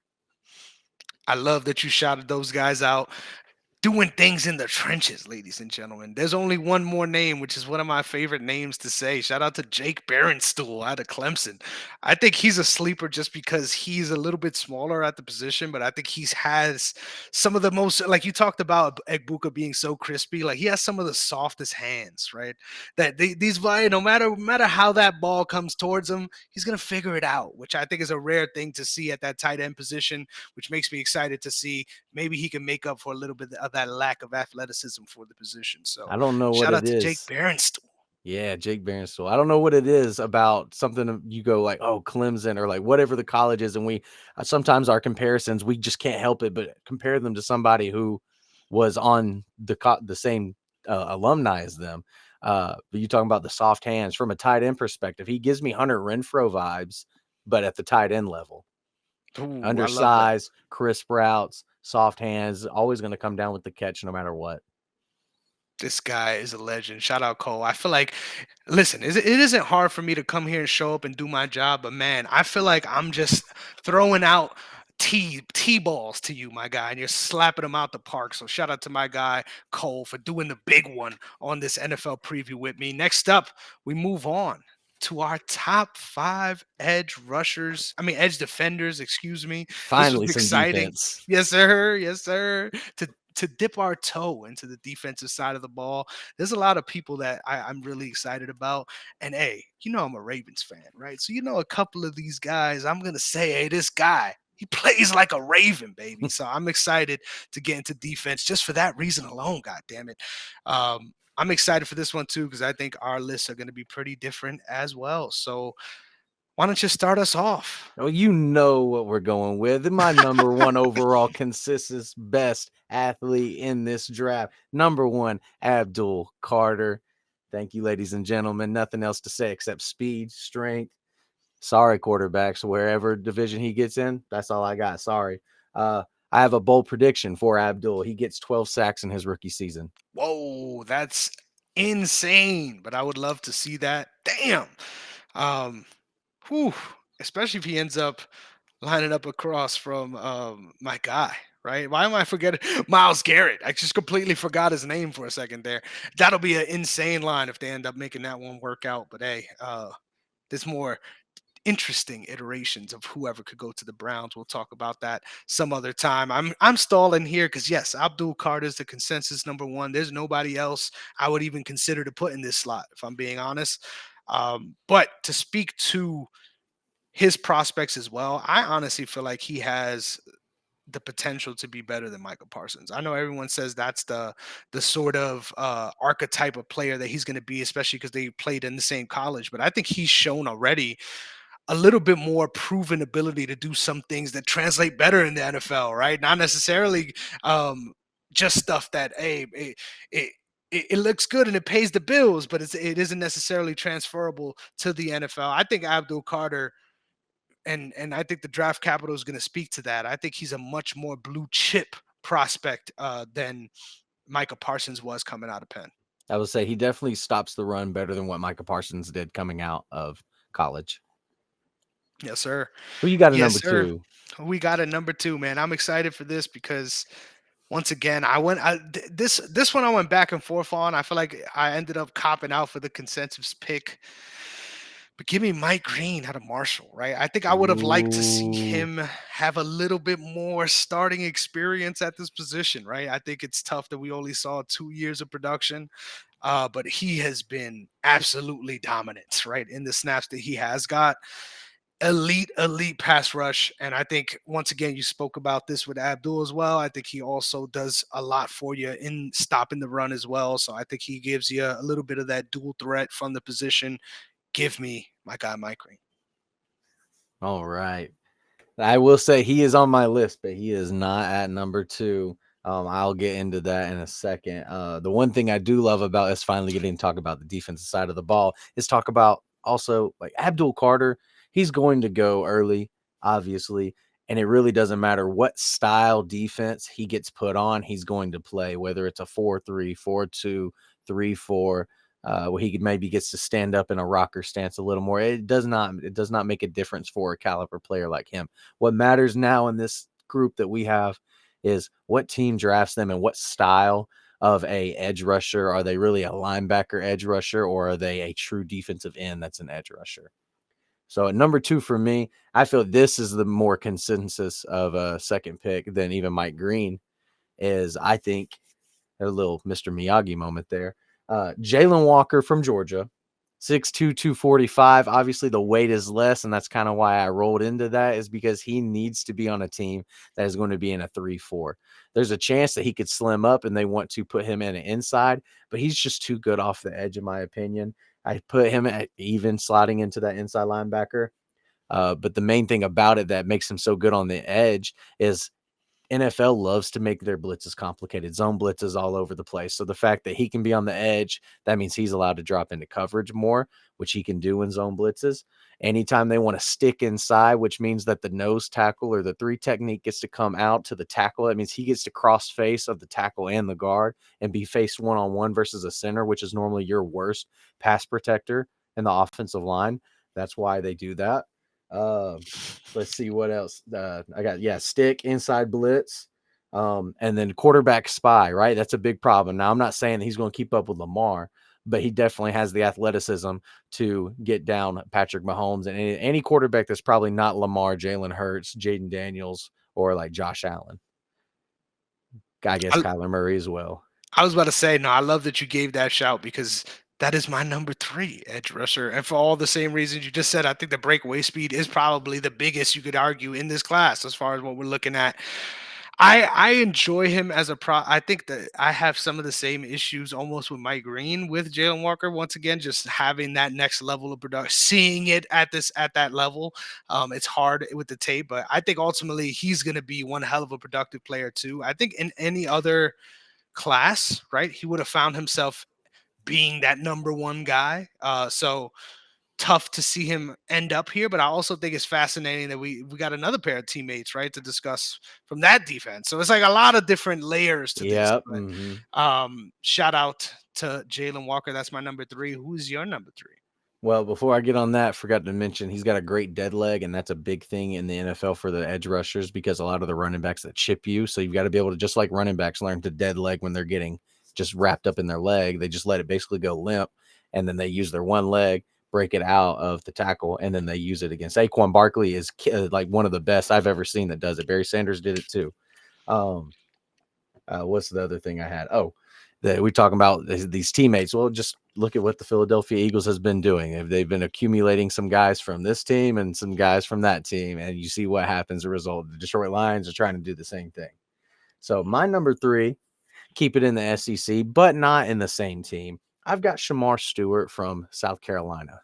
I love that you shouted those guys out. Doing things in the trenches, ladies and gentlemen. There's only one more name, which is one of my favorite names to say. Shout out to Jake Baronstool out of Clemson. I think he's a sleeper just because he's a little bit smaller at the position, but I think he has some of the most, like you talked about Egbuka being so crispy, like he has some of the softest hands, right? That these no matter how that ball comes towards him, he's gonna figure it out, which I think is a rare thing to see at that tight end position, which makes me excited to see maybe he can make up for a little bit of that lack of athleticism for the position. So I don't know what shout it out to Jake is. Baronstool. Yeah, Jake Baronstool. I don't know what it is about something you go like, oh, Clemson or like whatever the college is, and we sometimes our comparisons we just can't help it but compare them to somebody who was on the same alumni as them. But you talking about the soft hands from a tight end perspective, he gives me Hunter Renfro vibes, but at the tight end level, Ooh, I love that. undersized, crisp routes, soft hands, always going to come down with the catch no matter what. This guy is a legend. Shout out Cole. I feel like, listen, it isn't hard for me to come here and show up and do my job, but man, I feel like I'm just throwing out T balls to you, my guy, and you're slapping them out the park. So shout out to my guy Cole for doing the big one on this NFL preview with me. Next up, we move on to our top five edge defenders, excuse me. This was Finally, some exciting. defense. Yes, sir. Yes, sir. To dip our toe into the defensive side of the ball. There's a lot of people that I'm really excited about. And hey, I'm a Ravens fan, right? So a couple of these guys, I'm gonna say, hey, this guy, he plays like a Raven, baby. So I'm excited to get into defense just for that reason alone. God damn it. I'm excited for this one too because I think our lists are going to be pretty different as well. So why don't you start us off? Oh, you know what we're going with. My number one overall consensus best athlete in this draft. Number one, Abdul Carter. Thank you, ladies and gentlemen. Nothing else to say except speed, strength. Sorry, quarterbacks, wherever division he gets in, that's all I got. Sorry. I have a bold prediction for Abdul. He gets 12 sacks in his rookie season. Whoa, that's insane. But I would love to see that. Damn. Um, whew, especially if he ends up lining up across from my guy, right? Why am I forgetting Miles Garrett? I just completely forgot his name for a second there. That'll be an insane line if they end up making that one work out. But hey, there's more interesting iterations of whoever could go to the Browns. We'll talk about that some other time. I'm stalling here because yes, Abdul Carter is the consensus number one. There's nobody else I would even consider to put in this slot, if I'm being honest. But to speak to his prospects as well, I honestly feel like he has the potential to be better than Michael Parsons. I know everyone says that's the sort of archetype of player that he's going to be, especially because they played in the same college. But I think he's shown already a little bit more proven ability to do some things that translate better in the NFL, right? Not necessarily just stuff that it, it looks good and it pays the bills, but it isn't necessarily transferable to the NFL. I think Abdul Carter and I think the draft capital is going to speak to that. I think he's a much more blue chip prospect than Micah Parsons was coming out of Penn. I would say he definitely stops the run better than what Micah Parsons did coming out of college. Yes, sir. Who you got at Yes, number sir. two? We got a number two, man. I'm excited for this because Once again, this one I went back and forth on. I feel like I ended up copping out for the consensus pick. But give me Mike Green out of Marshall, right? I think I would have liked to see Ooh. him have a little bit more starting experience at this position, right? I think it's tough that we only saw 2 years of production, but he has been absolutely dominant, right? In the snaps that he has got, elite pass rush. And I think once again, you spoke about this with Abdul as well. I think he also does a lot for you in stopping the run as well. So I think he gives you a little bit of that dual threat from the position. Give me my guy Mike Green. All right. I will say he is on my list, but he is not at number two. I'll get into that in a second. The one thing I do love about us finally getting to talk about the defensive side of the ball is talk about also like Abdul Carter. He's going to go early, obviously, and it really doesn't matter what style defense he gets put on. He's going to play, whether it's a 4-3, 4-2, 3-4. Where he maybe gets to stand up in a rocker stance a little more. It does not make a difference for a caliber player like him. What matters now in this group that we have is what team drafts them and what style of a edge rusher. Are they really a linebacker edge rusher, or are they a true defensive end that's an edge rusher? So at number two for me, I feel this is the more consensus of a second pick than even Mike Green is. I think a little Mr. Miyagi moment there. Jalen Walker from Georgia, 6'2", 245. Obviously, the weight is less, and that's kind of why I rolled into that, is because he needs to be on a team that is going to be in a 3-4. There's a chance that he could slim up and they want to put him in an inside, but he's just too good off the edge, in my opinion. I put him at even sliding into that inside linebacker. But the main thing about it that makes him so good on the edge is NFL loves to make their blitzes complicated, zone blitzes all over the place. So the fact that he can be on the edge, that means he's allowed to drop into coverage more, which he can do in zone blitzes. Anytime they want to stick inside, which means that the nose tackle or the three technique gets to come out to the tackle, that means he gets to cross face of the tackle and the guard and be faced one-on-one versus a center, which is normally your worst pass protector in the offensive line. That's why they do that. Uh, let's see what else. I got stick inside blitz, and then quarterback spy. Right, that's a big problem. Now I'm not saying he's going to keep up with Lamar, but he definitely has the athleticism to get down Patrick Mahomes and any quarterback that's probably not Lamar, Jalen Hurts, Jaden Daniels, or like Josh Allen. I guess I, Kyler Murray as well. I was about to say, no, I love that you gave that shout because that is my number three edge rusher. And for all the same reasons you just said, I think the breakaway speed is probably the biggest you could argue in this class as far as what we're looking at. I enjoy him as a pro. I think that I have some of the same issues almost with Mike Green with Jalen Walker. Once again, just having that next level of production, seeing it at that level, it's hard with the tape. But I think ultimately he's going to be one hell of a productive player too. I think in any other class, right, he would have found himself being that number one guy. So tough to see him end up here, but I also think it's fascinating that we got another pair of teammates, right, to discuss from that defense. So it's like a lot of different layers to this. Yep. But shout out to Jalen Walker. That's my number three. Who's your number three? Well, before I get on that, forgot to mention he's got a great dead leg, and that's a big thing in the NFL for the edge rushers because a lot of the running backs that chip you. So you've got to be able to, just like running backs, learn to dead leg when they're getting just wrapped up in their leg. They just let it basically go limp, and then they use their one leg, break it out of the tackle, and then they use it against Saquon Barkley is like one of the best I've ever seen that does it. Barry Sanders did it too. Um, what's the other thing I had? Oh, that we talking about these teammates. Well, just look at what the Philadelphia Eagles has been doing. They've been accumulating some guys from this team and some guys from that team, and you see what happens as a result. The Detroit Lions are trying to do the same thing. So my number three, keep it in the SEC, but not in the same team. I've got Shamar Stewart from South Carolina.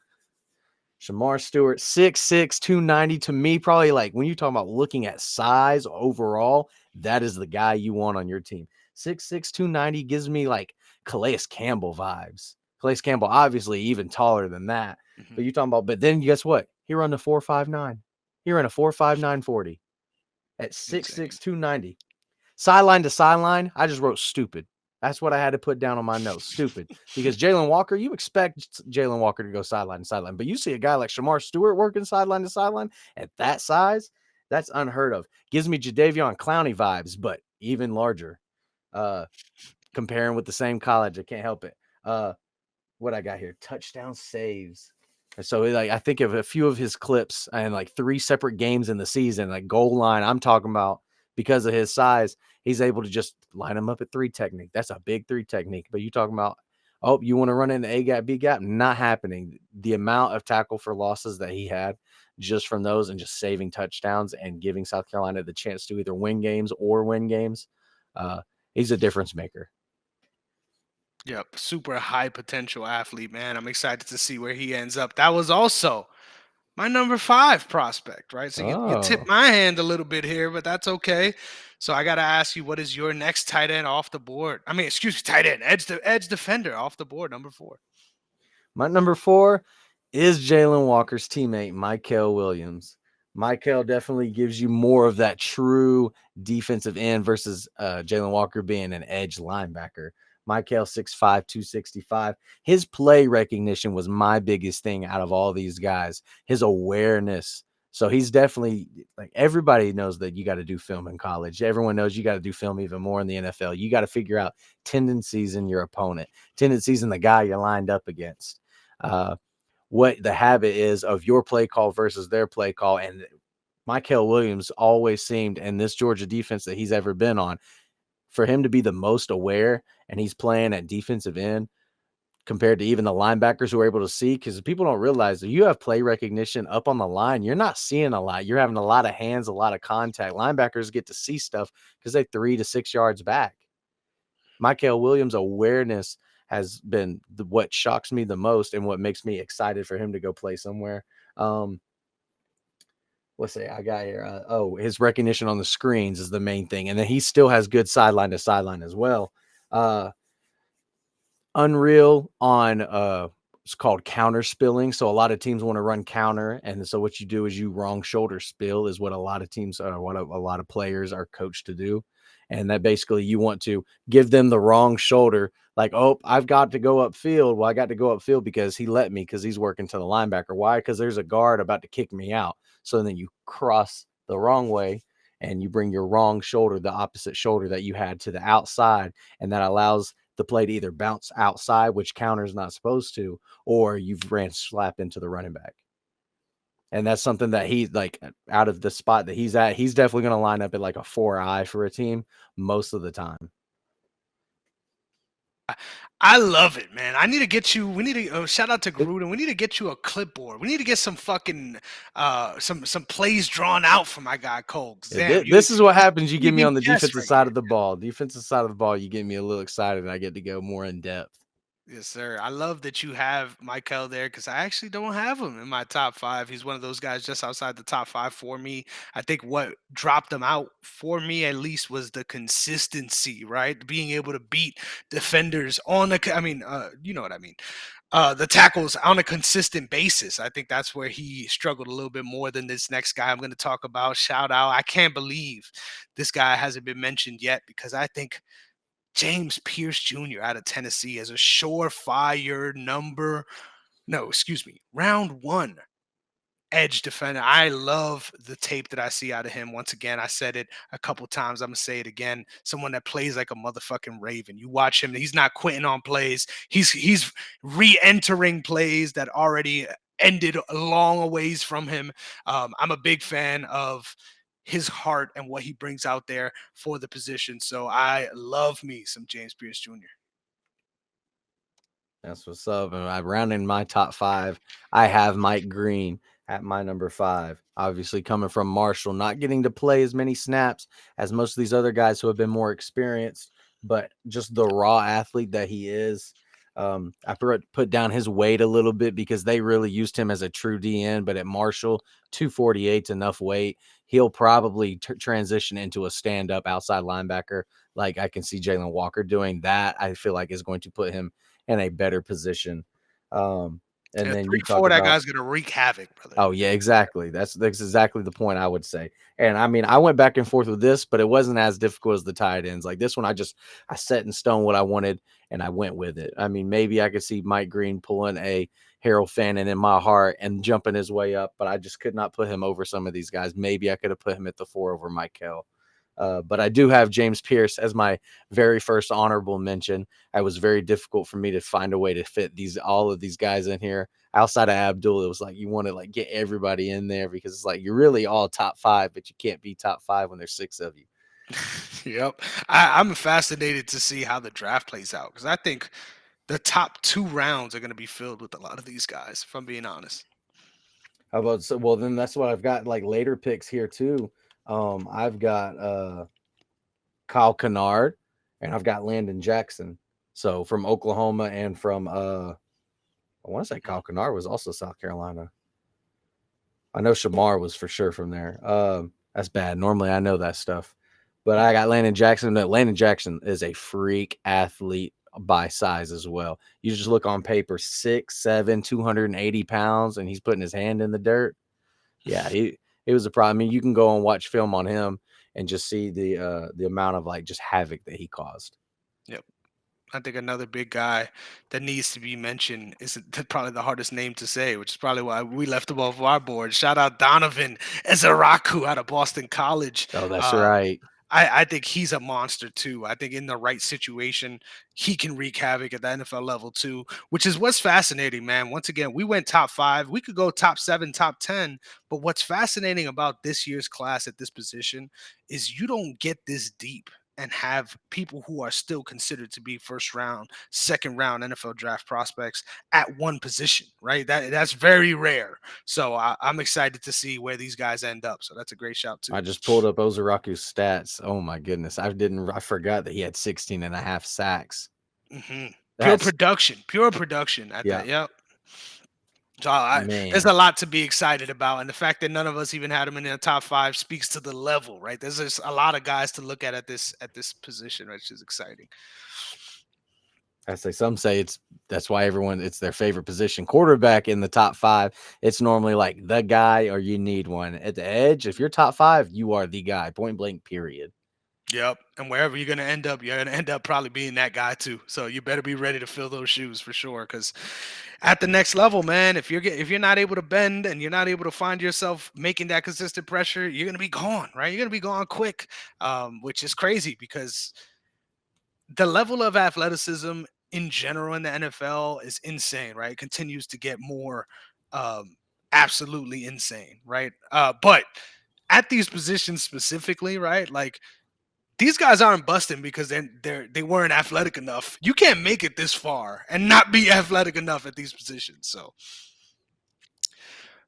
Shamar Stewart, 6'6", 290. To me, probably like when you talk about looking at size overall, that is the guy you want on your team. 6'6", 290 gives me like Calais Campbell vibes. Calais Campbell, obviously even taller than that. Mhm. But you talking about, but then guess what? He run a 4.59. He ran a 4.59 40 at 6'6", Insane. 290. Sideline to sideline, I just wrote stupid. That's what I had to put down on my notes. Stupid. Because Jalen Walker, you expect Jalen Walker to go sideline to sideline. But you see a guy like Shamar Stewart working sideline to sideline at that size, that's unheard of. Gives me Jadeveon Clowney vibes, but even larger. Uh, comparing with the same college, I can't help it. What I got here, touchdown saves. And so like I think of a few of his clips and like 3 separate games in the season, like goal line. I'm talking about because of his size, he's able to just line them up at 3 technique. That's a big 3 technique. But you talking about, oh, you want to run into A gap, B gap? Not happening. The amount of tackle for losses that he had just from those and just saving touchdowns and giving South Carolina the chance to either win games or win games. Uh, he's a difference maker. Yep, super high potential athlete, man. I'm excited to see where he ends up. That was also my number 5 prospect, right? So you tipped Oh, my hand a little bit here, but that's okay. So I got to ask you, what is your next tight end off the board? I mean, excuse me, tight end, edge defender off the board, number 4. my number 4 is Jalen Walker's teammate, Michael Williams. Michael definitely gives you more of that true defensive end versus Jalen Walker being an edge linebacker. Michael 6'5", 265. His play recognition was my biggest thing out of all these guys. His awareness. So he's definitely like everybody knows that you got to do film in college. Everyone knows you got to do film even more in the NFL. You got to figure out tendencies in your opponent, tendencies in the guy you're lined up against. Uh, what the habit is of your play call versus their play call. And Michael Williams always seemed in this Georgia defense that he's ever been on, for him to be the most aware, and he's playing at defensive end compared to even the linebackers who are able to see, because people don't realize that you have play recognition up on the line. You're not seeing a lot. You're having a lot of hands, a lot of contact. Linebackers get to see stuff because they're 3 to 6 yards back. Michael Williams' awareness has been what shocks me the most and what makes me excited for him to go play somewhere. Um, let's say I got here. His recognition on the screens is the main thing, and then he still has good sideline to sideline as well. Uh, Unreal on it's called counter spilling. So a lot of teams want to run counter, and so what you do is you wrong shoulder spill is what a lot of teams what a lot of players are coached to do. And that basically you want to give them the wrong shoulder, like, oh, I've got to go upfield. Well, I got to go upfield because he let me, because he's working to the linebacker. Why? Because there's a guard about to kick me out. So then you cross the wrong way and you bring your wrong shoulder, the opposite shoulder that you had, to the outside, and that allows the play to either bounce outside, which counter is not supposed to, or you've ran slap into the running back. And that's something that he, like, out of the spot that he's at, he's definitely going to line up at like a 4-eye for a team most of the time. I love it, man. I need to get you. We need to shout out to Gruden. We need to get you a clipboard. We need to get some fucking some plays drawn out for my guy Cole. 'Cause damn, This is what happens. You get me leaving on the guess defensive right side here. of the ball. Defensive side of the ball, you get me a little excited, and I get to go more in depth. Yes, sir. I love that you have Michael there because I actually don't have him in my top 5. He's one of those guys just outside the top 5 for me. I think what dropped him out for me at least was the consistency, right? Being able to beat defenders on the, I mean, you know what I mean. The tackles on a consistent basis. I think that's where he struggled a little bit more than this next guy I'm going to talk about. Shout out. I can't believe this guy hasn't been mentioned yet because I think James Pierce Jr. out of Tennessee as a surefire round 1 edge defender. I love the tape that I see out of him. Once again, I said it a couple times. I'm gonna say it again. Someone that plays like a motherfucking Raven. You watch him, he's not quitting on plays. He's re-entering plays that already ended a long ways from him. I'm a big fan of his heart and what he brings out there for the position. So I love me some James Pierce Jr. That's what's up. And I rounding my top 5. I have Mike Green at my number 5. Obviously, coming from Marshall, not getting to play as many snaps as most of these other guys who have been more experienced, but just the raw athlete that he is. I put down his weight a little bit because they really used him as a true DN, but at Marshall, 248 is enough weight. He'll probably transition into a stand up outside linebacker. Like I can see Jalen Walker doing that. I feel like is going to put him in a better position. Um, and Yeah, then three you to talk four, that about, guy's gonna wreak havoc, brother. oh yeah, exactly. That's exactly the point I would say. And I mean, I went back and forth with this, but it wasn't as difficult as the tight ends. Like this one, I set in stone what I wanted and I went with it. I mean, maybe I could see Mike Green pulling a Harold Fannin in my heart and jumping his way up, but I just could not put him over some of these guys. Maybe I could have put him at the 4 over Mike Kell. But I do have James Pierce as my very first honorable mention. It was very difficult for me to find a way to fit all of these guys in here. Outside of Abdul, it was like you want to like get everybody in there because it's like you're really all top five, but you can't be top five when there's six of you. Yep. I'm fascinated to see how the draft plays out because I think the top 2 rounds are going to be filled with a lot of these guys, if I'm being honest. How about so? Well, then that's what I've got like later picks here too. I've got Kyle Kennard and I've got Landon Jackson. So from Oklahoma and from I want to say Mhm. Kyle Kennard was also South Carolina. I know Shamar was for sure from there. That's bad. Normally I know that stuff. But I got Landon Jackson. No, Landon Jackson is a freak athlete by size as well. You just look on paper, 6'7", 280 pounds, and he's putting his hand in the dirt. Yeah, it was a problem. I mean, you can go and watch film on him and just see the amount of like just havoc that he caused. Yep. I think another big guy that needs to be mentioned is probably the hardest name to say, which is probably why we left him off our board. Shout out Donovan Ezaraku out of Boston College. Oh, that's Um, right. I think he's a monster too. I think in the right situation, he can wreak havoc at the NFL level too, which is what's fascinating, man. Once again, we went top 5. We could go top 7, top 10. But what's fascinating about this year's class at this position is you don't get this deep and have people who are still considered to be first round, second round NFL draft prospects at one position, right? That's very rare. So I'm excited to see where these guys end up. So that's a great shout too. I just pulled up Ozaraku's stats. Oh my goodness. I forgot that he had 16 and a half sacks. Hmm. That's Pure production at yeah, that. Yep. So there's man. a lot to be excited about, and the fact that none of us even had him in the top 5 speaks to the level, right? There's just a lot of guys to look at this position, which is exciting. I say some say that's why everyone it's their favorite position. Quarterback in the top five, it's normally like the guy or you need one. At the edge, if you're top five, you are the guy. Point blank, period. Yep. And wherever you're gonna end up, you're gonna end up probably being that guy too. So you better be ready to fill those shoes for sure. Because at the next level, man, if you're not able to bend and you're not able to find yourself making that consistent pressure, you're gonna be gone, right? You're gonna be gone quick, which is crazy because the level of athleticism in general in the NFL is insane, right? It continues to get more absolutely insane, right? But at these positions specifically, right? Like these guys aren't busting because they weren't athletic enough. You can't make it this far and not be athletic enough at these positions. So,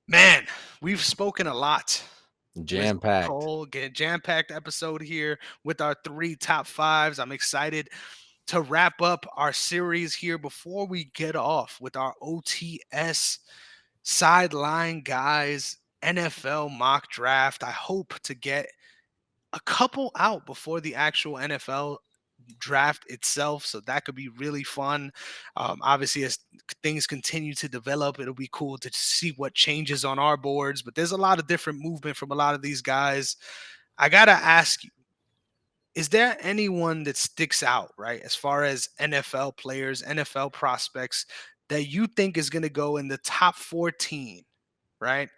man, we've spoken a lot with Jam packed. Cole. Get a jam-packed episode here with our 3 top 5s. I'm excited to wrap up our series here before we get off with our OTS sideline guys NFL mock draft. I hope to get a couple out before the actual NFL draft itself, so that could be really fun. Obviously, as things continue to develop, it'll be cool to see what changes on our boards, but there's a lot of different movement from a lot of these guys. I gotta ask you, is there anyone that sticks out, right, as far as NFL players, NFL prospects, that you think is going to go in the top 14, right?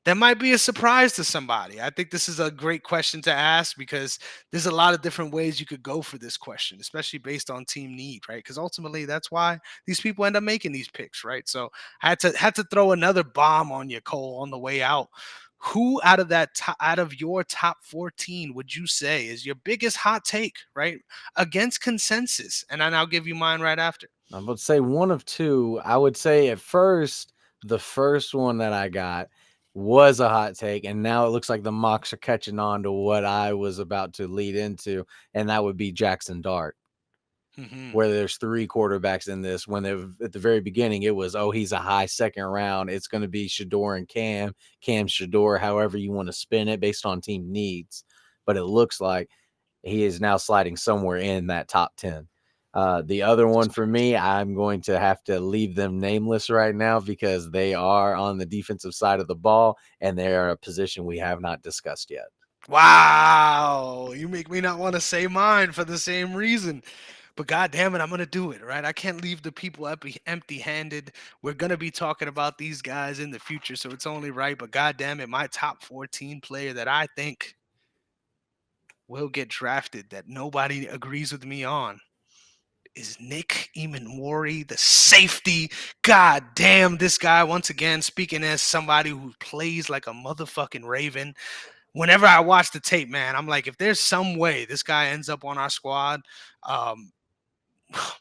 That might be a surprise to somebody. I think this is a great question to ask because there's a lot of different ways you could go for this question, especially based on team need, right? Because ultimately that's why these people end up making these picks, right? So I had to throw another bomb on you, Cole, on the way out. Who out of out of your top 14 would you say is your biggest hot take, right? Against consensus. And then I'll give you mine right after. I would say one of two. I would say at first, the first one that I got was a hot take, and now it looks like the mocks are catching on to what I was about to lead into, and that would be Jackson Dart. Hmm. Where there's three quarterbacks in this. When at the very beginning, it was, oh, he's a high second round. It's going to be Shador and Cam Shador, however you want to spin it based on team needs. But it looks like he is now sliding somewhere in that top 10. The other one for me, I'm going to have to leave them nameless right now because they are on the defensive side of the ball and they are a position we have not discussed yet. Wow, you make me not want to say mine for the same reason. But god damn it, I'm gonna do it, right? I can't leave the people empty-handed. We're gonna be talking about these guys in the future, so it's only right. But god damn it, my top 14 player that I think will get drafted that nobody agrees with me on is Nick Emanwari, the safety. God damn, this guy, once again, speaking as somebody who plays like a motherfucking Raven. Whenever I watch the tape, man, I'm like, if there's some way this guy ends up on our squad, um,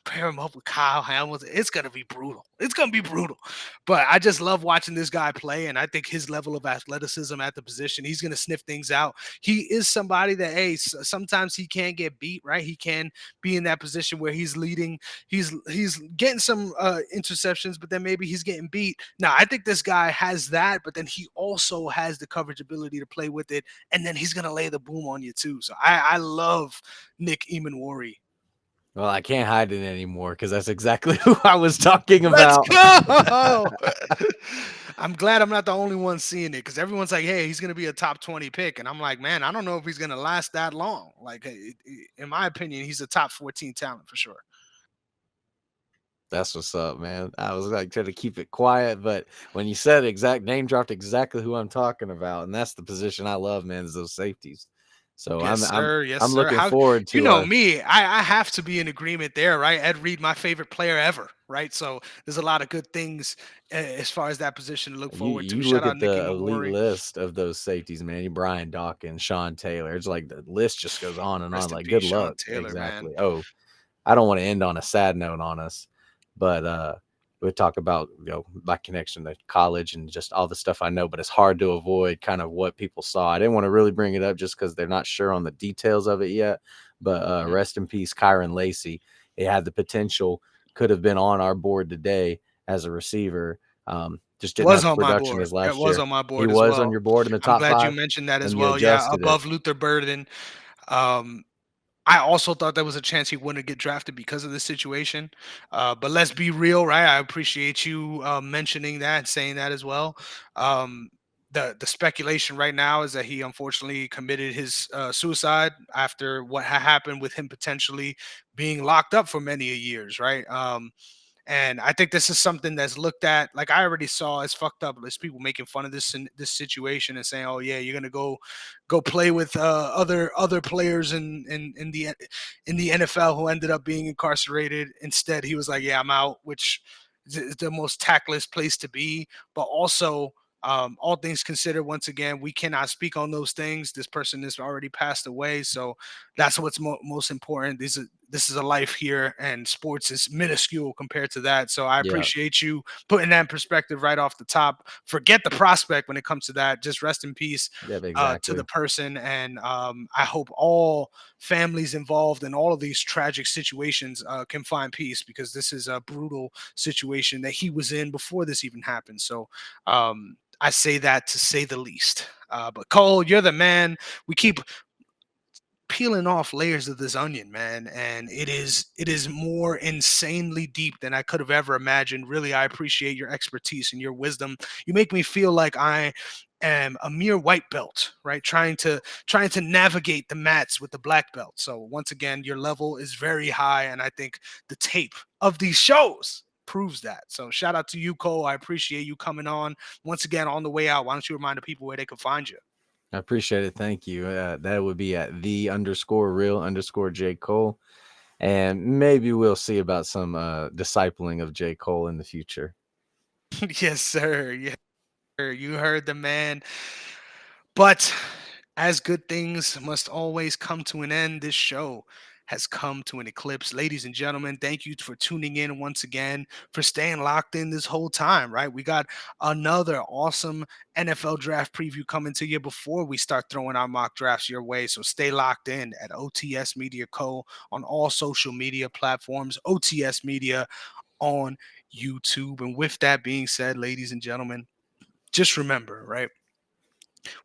pair him up with Kyle Hamilton. It's gonna be brutal. It's gonna be brutal. But I just love watching this guy play, and I think his level of athleticism at the position, he's gonna sniff things out. He is somebody that, hey, sometimes he can get beat, right? He can be in that position where he's leading, he's getting some interceptions, but then maybe he's getting beat. Now, I think this guy has that, but then he also has the coverage ability to play with it, and then he's gonna lay the boom on you too. So I love Nick Emanwari. Well, I can't hide it anymore because that's exactly who I was talking Let's about. go. I'm glad I'm not the only one seeing it because everyone's like, hey, he's going to be a top 20 pick. And I'm like, man, I don't know if he's going to last that long. Like, in my opinion, he's a top 14 talent for sure. That's what's up, man. I was like trying to keep it quiet, but when you said exact name dropped exactly who I'm talking about, and that's the position I love, man, is those safeties. So Yes, sir. Yes, I'm sir. looking How forward you to know me? I have to be in agreement there, right? Ed Reed, my favorite player ever, right? So there's a lot of good things as far as that position to look forward to. you Shout look out at Nicky the elite Mamori. list of those safeties, man. You Brian Dawkins, Sean Taylor. It's like the list just goes on and on. Rest in Like peace, good Sean luck. Taylor, man. Exactly. Oh, I don't want to end on a sad note on us, but we talk about my connection to college and just all the stuff I know, but it's hard to avoid kind of what people saw. I didn't want to really bring it up just because they're not sure on the details of it yet. But Mhm. rest in peace, Kyron Lacey. It had the potential, could have been on our board today as a receiver. Just didn't Was have the on my production board. as It last was year. on my He board as was on well. your board in the I'm top glad you five, mentioned that as and you well. Yeah, adjusted it. above Luther Burden. Um, I also thought there was a chance he wouldn't get drafted because of the situation. But let's be real, right? I appreciate you mentioning that and saying that as well. Um, the speculation right now is that he unfortunately committed his suicide after what happened with him potentially being locked up for many a years, right? And I think this is something that's looked at. Like I already saw, it's fucked up. There's people making fun of this situation and saying, "Oh yeah, you're gonna go play with other players in the NFL who ended up being incarcerated." Instead, he was like, "Yeah, I'm out," which is the most tactless place to be. But also, all things considered, once again, we cannot speak on those things. This person has already passed away, so that's what's most important. This is a life here, and sports is minuscule compared to that. So I Yeah, appreciate you putting that in perspective right off the top. Forget the prospect when it comes to that. Just rest in peace yeah, to the exactly. person, and I hope all families involved in all of these tragic situations can find peace because this is a brutal situation that he was in before this even happened. So I say that to say the least. But Cole, you're the man. We keep peeling off layers of this onion, man, and it is more insanely deep than I could have ever imagined. Really, I appreciate your expertise and your wisdom. You make me feel like I am a mere white belt, right? Trying to navigate the mats with the black belt. So once again, your level is very high, and I think the tape of these shows proves that. So shout out to you, Cole. I appreciate you coming on once again on the way out. Why don't you remind the people where they can find you? I appreciate it. Thank you. That would be at the_real_J Cole. And maybe we'll see about some discipling of J. Cole in the future. Yes, sir. Yes, sir. You heard the man. But as good things must always come to an end, this show has come to an eclipse. Ladies and gentlemen, thank you for tuning in once again, for staying locked in this whole time, right? We got another awesome NFL draft preview coming to you before we start throwing our mock drafts your way. So stay locked in at OTS Media Co. on all social media platforms, OTS Media on YouTube. And with that being said, ladies and gentlemen, just remember, right?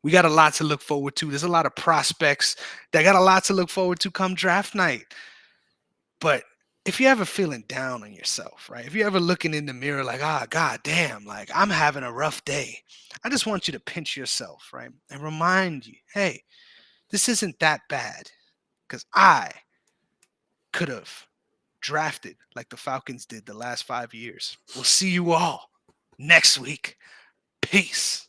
We got a lot to look forward to. There's a lot of prospects that got a lot to look forward to come draft night. But if you're ever feeling down on yourself, right? If you're ever looking in the mirror like, ah, god damn, like I'm having a rough day, I just want you to pinch yourself, right? And remind you, hey, this isn't that bad. Because I could have drafted like the Falcons did the last 5 years. We'll see you all next week. Peace.